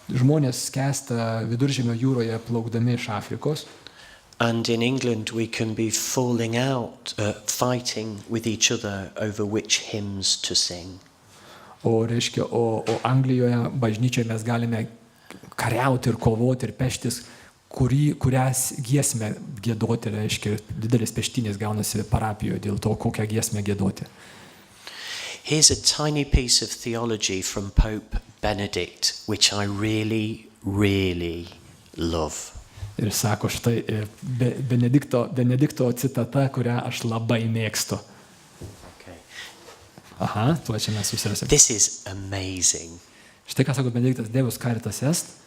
Žmonės skęsta Viduržemio jūroje plaukdami iš Afrikos. And in England we can be falling out, fighting with each other over which hymns to sing. O Anglijoje bažnyčioje mes galime kariauti ir kovoti ir peštis, kurias giesmę giedoti, reiškia, didelis peštynės gaunasi parapijoje dėl to, kokią giesmę giedoti. Here's a tiny piece of theology from Pope Benedict, which I really, really love. Ir sako, štai Benedikto citata, kurią aš labai mėgstu. Okay. Aha, tuo čia mes susirasime. This is amazing. Štai ką sako Benediktas, Deus caritas est.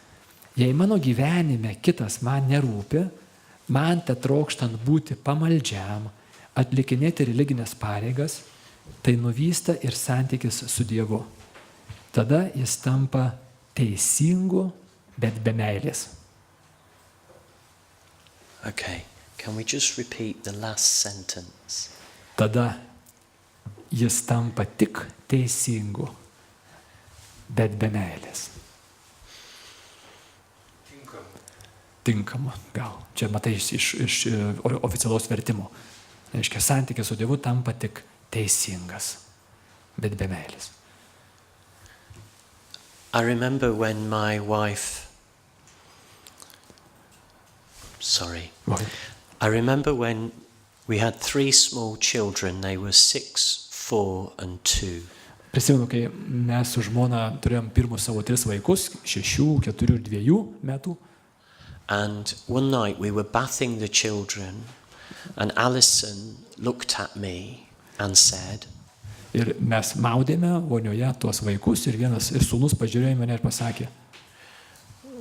Jei mano gyvenime kitas man nerūpi, man tetrokštant būti pamaldžiam, atlikinėti religinės pareigas, tai nuvysta ir santykis su Dievu. Tada jis tampa teisingu, bet be meilės. Okay, can we just repeat the last sentence? Tada jis tampa tik teisingu, bet be meilės. Tinkama, gal. Čia matai iš oficialaus vertimo. Reiškia, santykis su Dievu tampa tik teisingas, bet be meilės. I remember when my wife... I remember when we had 3 small children. They were 6, 4 and 2. Prisimenu, kai mes su žmona turėjom pirmus savo 3 vaikus, 6, 4 ir 2 metų. And one night we were bathing the children and Alison looked at me and said, Ir mes maudėme vonioje tuos vaikus ir sūnus pažiūrėjo į mane ir pasakė,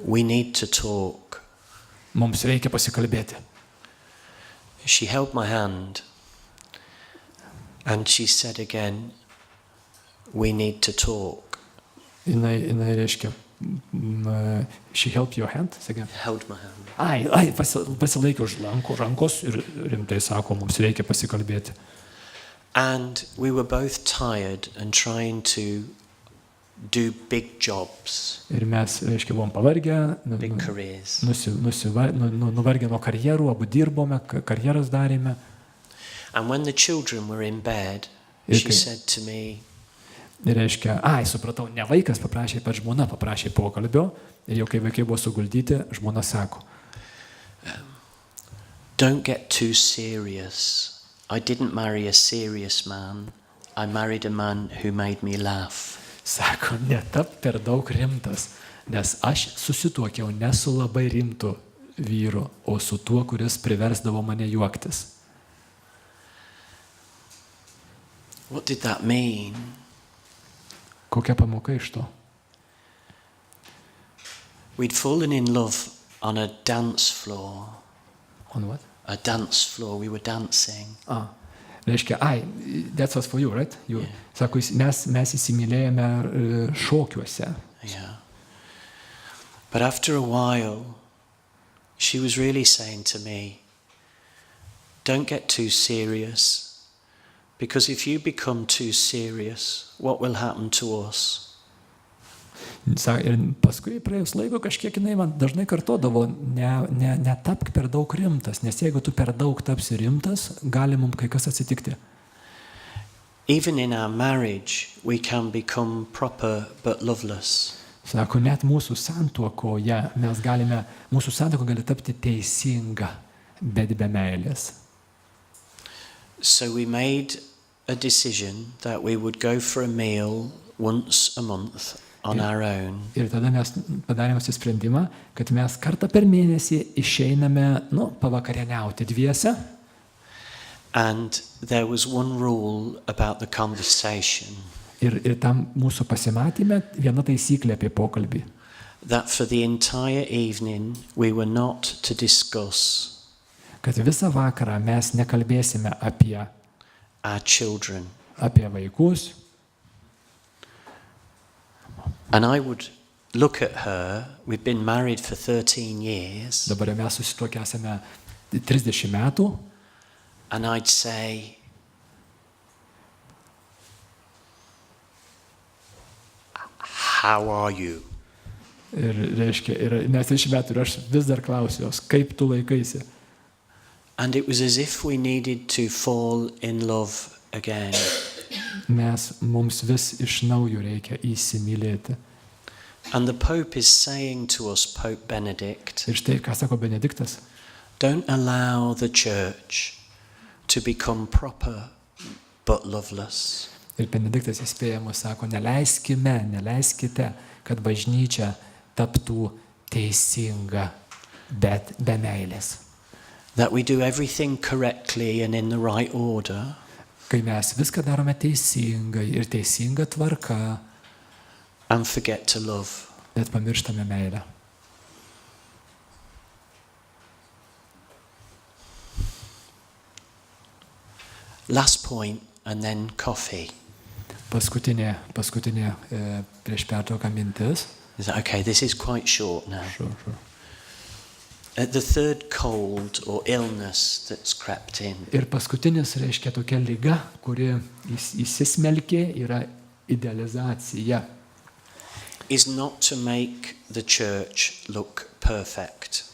we need to talk. Mums reikia pasikalbėti. She held my hand and she said again, we need to talk. Jinai reiškia, she held your hand? Held my hand. Pasilaikė už rankos ir rimtai sako, mums reikia pasikalbėti. And we were both tired and trying to do big jobs. Ir mes, reiškia, buvom pavargę, big careers. Nuvargę nuo karjerų, abu dirbome, karjeras darėme. And when the children were in bed, she said to me, ir reiškia, supratau, ne vaikas paprašė, bet žmona paprašė pokalbio, ir jau kai vaikai buvo suguldyti, žmona sako, don't get too serious. I didn't marry a serious man. I married a man who made me laugh. Sako, netap per daug rimtas, nes aš susituokiau ne su labai rimtu vyru, o su tuo, kuris priversdavo mane juoktis. What did that mean? Kokia pamoka iš to? We'd fallen in love on a dance floor. On what? A dance floor, we were dancing. Reiškia, that was for you, right? You. Yeah. Sako, mes įsimylėjome šokiuose. Yeah. But after a while, she was really saying to me, don't get too serious, because if you become too serious, what will happen to us? Ir paskui praėjus laiko kažkiek jinai man dažnai kartodavo, netapk per daug rimtas, nes jeigu tu per daug tapsi rimtas, gali mums kai kas atsitikti. Even in our marriage, we can become proper but loveless. Sako, net mūsų santuokoje mūsų santuoka gali tapti teisinga, bet be meilės. So we made a decision that we would go for a meal once a month on our own. Ir tada mes padarėme sprendimą, kad mes kartą per mėnesį išeiname, pavakarieniauti dviese. And there was one rule about the conversation. Ir tam mūsų pasimatyme viena taisyklė apie pokalbį. That for the entire evening we were not to discuss Kad visą vakarą mes nekalbėsime apie our children. Apie vaikus. And I would look at her, we'd been married for 13 years. Dabar mes susituokę esame 30 metų. And I'd say, how are you? Ir reiškia, nes 30 metų ir aš vis dar klausiu jos, kaip tu laikaisi. And it was as if we needed to fall in love again. Mums vis iš naujo reikia įsimylėti. And the Pope is saying to us, Pope Benedict, Ir štai, ką sako Benediktas, don't allow the church to become proper but loveless. Ir Benediktas įspėja mus, sako, neleiskite, kad bažnyčia taptų teisinga, bet be meilės. That we do everything correctly and in the right order. Kai mes viską darome teisingai ir teisinga tvarka, and forget to love. Bet pamirštame meilę. Last point and then coffee. Paskutinė prieš pertrauką mintis. Is that okay? This is quite short now. Sure. The third cold or illness that's crept in. Ir paskutinis reiškia tokia liga, kuri įsismelkė, yra idealizacija. Is not to make the church look perfect.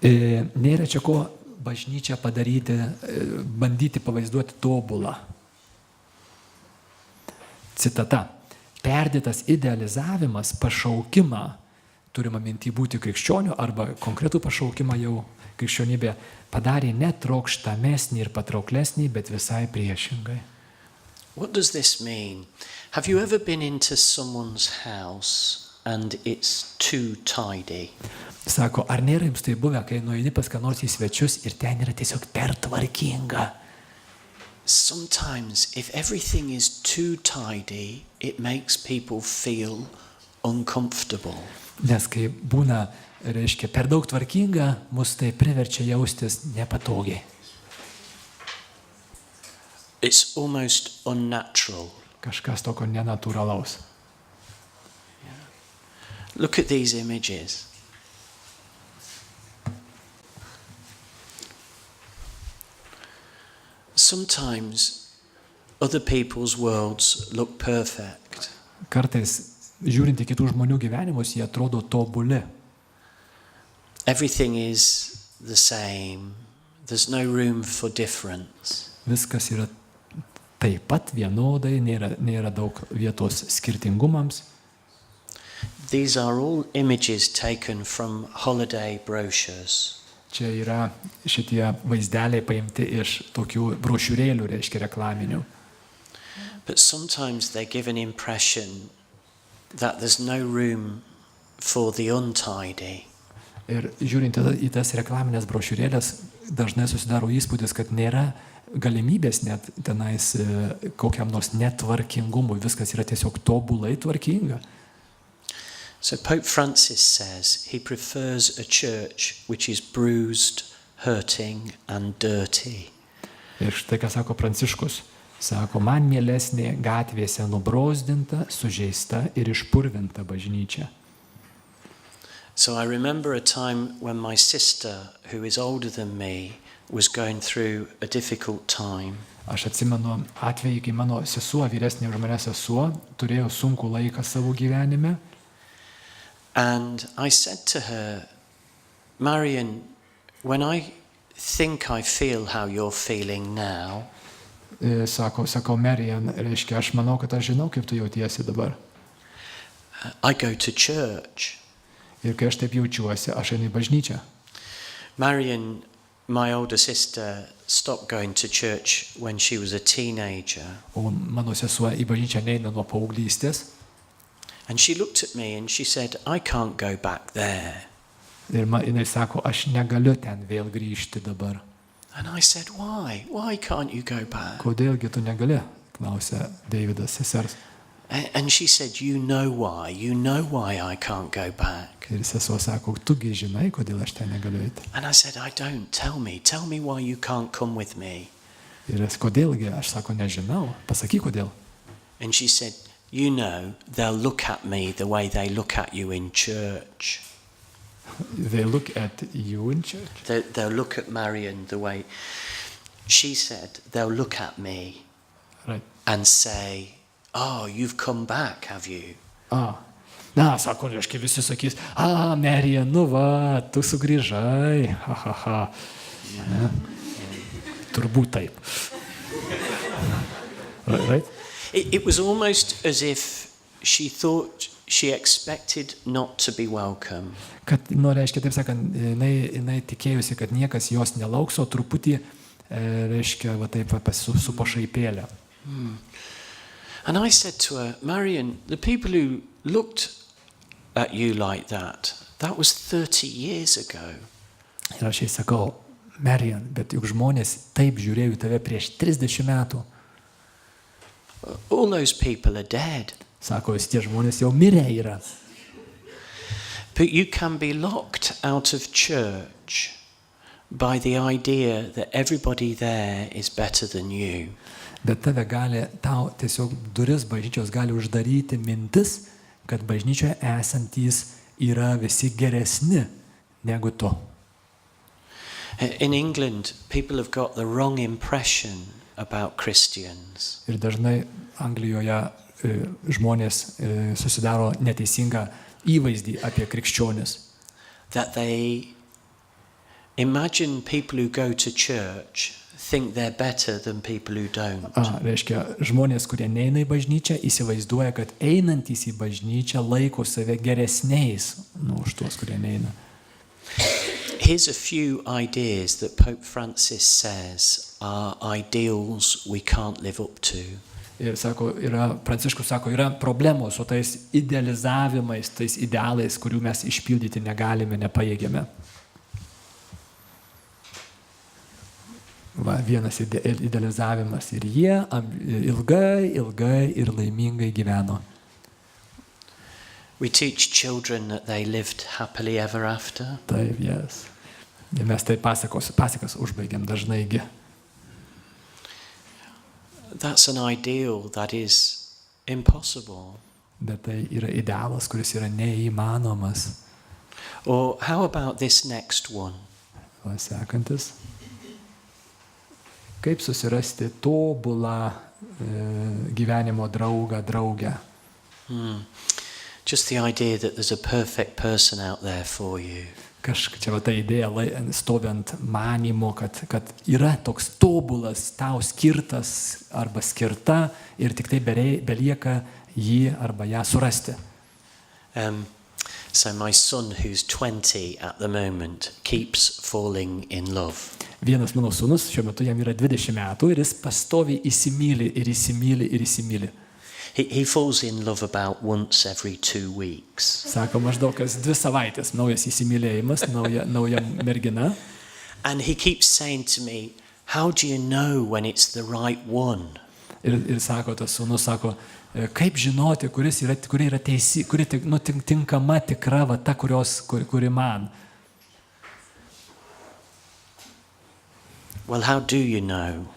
Nėra čia ko bažnyčią padaryti, bandyti pavaizduoti tobulą. Citata. Perdėtas idealizavimas pašaukimą, turima minty būti krikščioniu arba konkretų pašaukimą jau krikščionybė padarė netrokštamesnį ir patrauklesnį, bet visai priešingai. What does this mean? Have you ever been into someone's house and it's too tidy? Sako, ar nėra jums tai buvę, kai nueini pas ką nors į svečius ir ten yra tiesiog per tvarkinga? Sometimes if everything is too tidy, it makes people feel uncomfortable. Nes kai būna, reiškia, per daug tvarkinga, mus tai priverčia jaustis nepatogiai. It's almost unnatural. Kažkas tokio nenatūralaus. Look at these images. Sometimes other people's worlds look perfect. Kartais, žiūrint į kitų žmonių gyvenimus, jie atrodo tobuli. Everything is the same. There's no room for difference. Viskas yra taip pat vienodai, nėra daug vietos skirtingumams. These are all images taken from holiday brochures. Čia yra šitie vaizdeliai paimti iš tokių brošiūrėlių, reiškia reklaminių. But sometimes they give an impression that there's no room for the untidy. Ir žiūrint į tas reklaminės brošiūrėlės, dažnai susidaro įspūdis, kad nėra galimybės net tenais kokiam nors netvarkingumui, viskas yra tiesiog tobulai tvarkinga. So Pope Francis says he prefers a church which is bruised, hurting and dirty. Ir štai ką sako Pranciškus. Sako, man mielesnė gatvėse nubrausdinta, sužeista ir išpurvinta bažnyčia. So I remember a time when my sister, who is older than me, was going through a difficult time. Aš atsimenu atvejį, kai mano sesuo, vyresnė už mane sesuo, turėjo sunkų laiką savo gyvenime. And I said to her, Marian, when I think I feel how you're feeling now, Sako, Marian, reiškia, aš manau, kad aš žinau, kaip tu jautiesi dabar. I go to church. Ir kai aš taip jaučiuosi, aš einu į bažnyčią. Marian, my older sister, stopped going to church when she was a teenager. O mano sesuo į bažnyčią neina nuo paauglystės. And she looked at me and she said, I can't go back there. Ir jinai sako, aš negaliu ten vėl grįžti dabar. And I said, why? Why can't you go back? Kodėlgi tu negali? Klausė Deividas sesers. And she said, you know why I can't go back. Ir sesuo sako, tugi žinai, kodėl aš ten negaliu eiti. And I said, I don't, tell me why you can't come with me. Ir kodėlgi, aš sako, nežinau, pasakyk kodėl. And she said, you know, they'll look at me the way they look at you in church. They look at you in church. They'll look at Marian the way, she said, they'll look at me Right. and say, oh, you've come back, have you? Na, sako, reiškia, visi sakys, Marija, nu va, tu sugrįžai, ha. Yeah. Turbūt taip. Right? It was almost as if she thought she expected not to be welcome. Kad, reiškia, taip sakant, jinai tikėjusi, kad niekas jos nelauks, o truputį, reiškia, va taip su pašaipėlė. And I said to her, Marian, the people who looked at you like that was 30 years ago. Ir aš jai sakau, Marian, bet juk žmonės taip žiūrėjo į tave prieš 30 metų. All those people are dead. Sako, tie žmonės jau mirę yra. But you can be locked out of church by the idea that everybody there is better than you. Bet tau tiesiog duris bažnyčios gali uždaryti mintis, kad bažnyčioje esantys yra visi geresni negu tu. In England, people have got the wrong impression about Christians. Ir dažnai Anglijoje žmonės susidaro neteisingą įvaizdį apie krikščionis. That they imagine people who go to church think they're better than people who don't. Reiškia, žmonės, kurie neina į bažnyčią, įsivaizduoja, kad einantys į bažnyčią laiko save geresniais už tuos, kurie neina. Here's a few ideas that Pope Francis says are ideals we can't live up to. Ir sako, Pranciškus sako, yra problemos su tais idealizavimais, tais idealais, kurių mes išpildyti negalime, nepajėgiame. Va, vienas idealizavimas. Ir jie ilgai ir laimingai gyveno. We teach children that they lived happily ever after. Taip, yes. Ir mes tai pasakas užbaigiam dažnaigi. That's an ideal that is impossible. Bet tai yra idealas, kuris yra neįmanomas. Or how about this next one? O sekantis. Kaip susirasti tobulą gyvenimo draugę? Just the idea that there's a perfect person out there for you. Čia va ta idėja stovint manymo, kad yra toks tobulas tau skirtas arba skirta ir tik tai belieka jį arba ją surasti. So my son, who's 20 at the moment, keeps falling in love. Vienas mano sūnus, šiuo metu jam yra 20 metų ir jis pastoviai įsimyli. He falls in love about once every 2 weeks. Sako, maždaug kas 2 savaitės naujas įsimylėjimas, nauja mergina. And he keeps saying to me, how do you know when it's the right one? Ir sako, tas sūnus sako, kaip žinoti, kuri yra teisi, kuri tinkama, tikra, va ta, kuri man. Well, how do you know?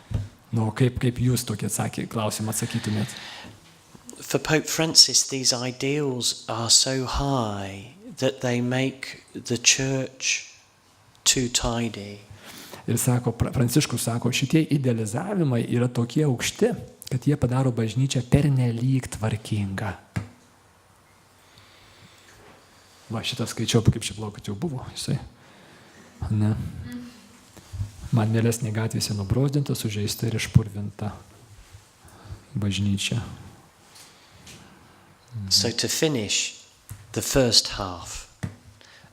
Kaip jūs tokį klausimą atsakytumėt? For Pope Francis, these ideals are so high that they make the church too tidy. Ir sako, Pranciškus sako, šitie idealizavimai yra tokie aukšti, kad jie padaro bažnyčią pernelyg tvarkingą. Va, šitą skaičiau, kaip šiplau, kad jau buvo. Jisai. Ne. Man mielesnė gatvėse nubrozdinta, sužeista ir išpurvinta bažnyčia. So to finish the first half,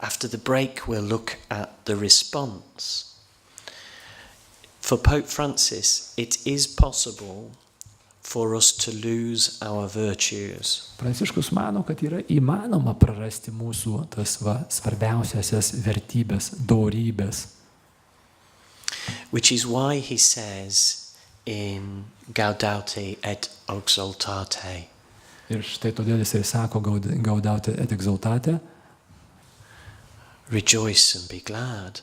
after the break we'll look at the response. For Pope Francis, it is possible for us to lose our virtues. Pranciškus mano, kad yra įmanoma prarasti mūsų tas svarbiausiasias vertybės, dorybės. Which is why he says in Gaudete et Exsultate. Ir štai todėl jisai sako Gaudete et Exsultate. Rejoice and be glad.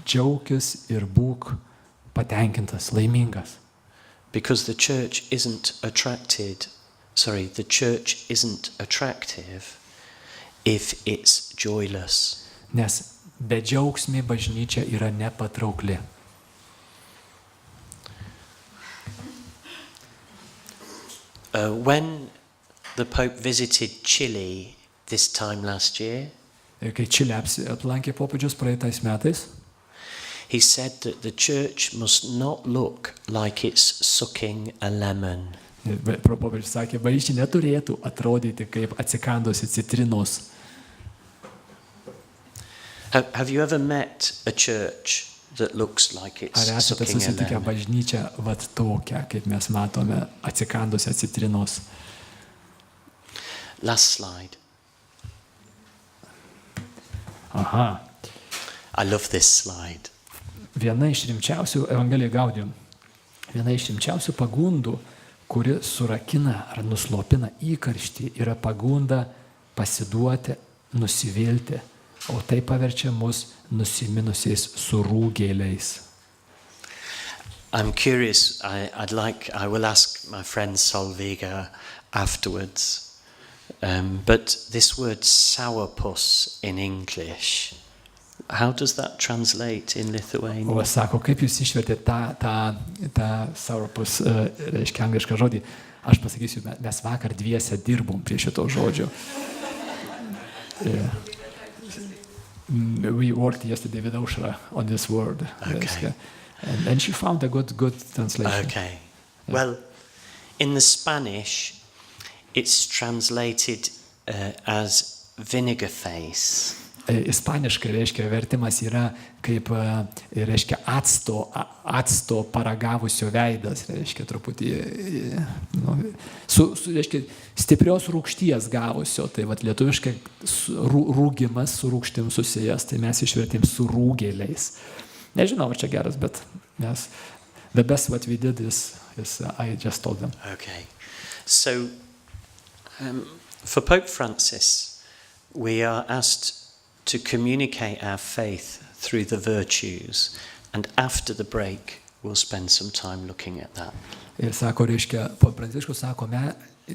Džiaukis ir būk patenkintas, laimingas. Because the church isn't attractive if it's joyless. Nes bedžiaugsmė bažnyčia yra nepatraukli. When the Pope visited Chile this time last year, ir kai Čilę aplankė popiežius praeitais metais, he said that the church must not look like it's sucking a lemon. Popiežius sakė, bažnyčia neturėtų atrodyti kaip atsikandusi citrinos. Have you ever met a church that looks like it's Ar esate sucking a susitikę lemon? bažnyčią vat tokią, kaip mes matome, atsikandusią citrinos? Last slide. Aha. I love this slide. Viena iš rimčiausių Evangelija Gaudium, viena iš rimčiausių pagundų, kuri surakina ar nuslopina įkarštį, yra pagunda pasiduoti, nusivilti, o tai paverčia mus nusiminusiais surūgėliais. I'm curious, I will ask my friend Solviga afterwards, but this word sourpuss in English, how does that translate in Lithuanian? O sako, kaip jūs išvertėte tą sourpuss, reiškia anglišką žodį. Aš pasakysiu, mes vakar dviese dirbom prie šito žodžio. We worked yesterday with Aushra on this word. Okay. And she found a good translation. Okay. Well, in the Spanish, it's translated as vinegar face. Ispaniškai reiškia vertimas yra kaip reiškia acto paragavusio veidas, reiškia truputį reiškia stiprios rūgšties gavusio, tai vat lietuviškai rūgimas su rūgštim susijęs, tai mes išvertėm su rūgėliais. Nežinau, ar čia geras, bet mes the best what we did is I just told them. Okay. So for Pope Francis, we are asked to communicate our faith through the virtues, and after the break we'll spend some time looking at that. Ir sako, reiškia, Pranciškus sako,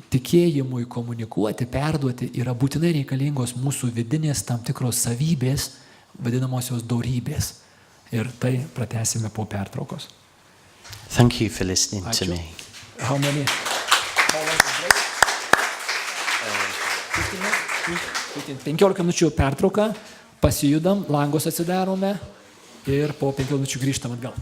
tikėjimui komunikuoti, perduoti yra būtinai reikalingos mūsų vidinės tam tikros savybės, vadinamosios dorybės. Ir tai pratęsime po pertraukos. Thank you for listening to Ačiū. me. How long is break? 15 minučių pertrauka, pasijudam, langus atsidarome ir po 15 minučių grįžtam atgal.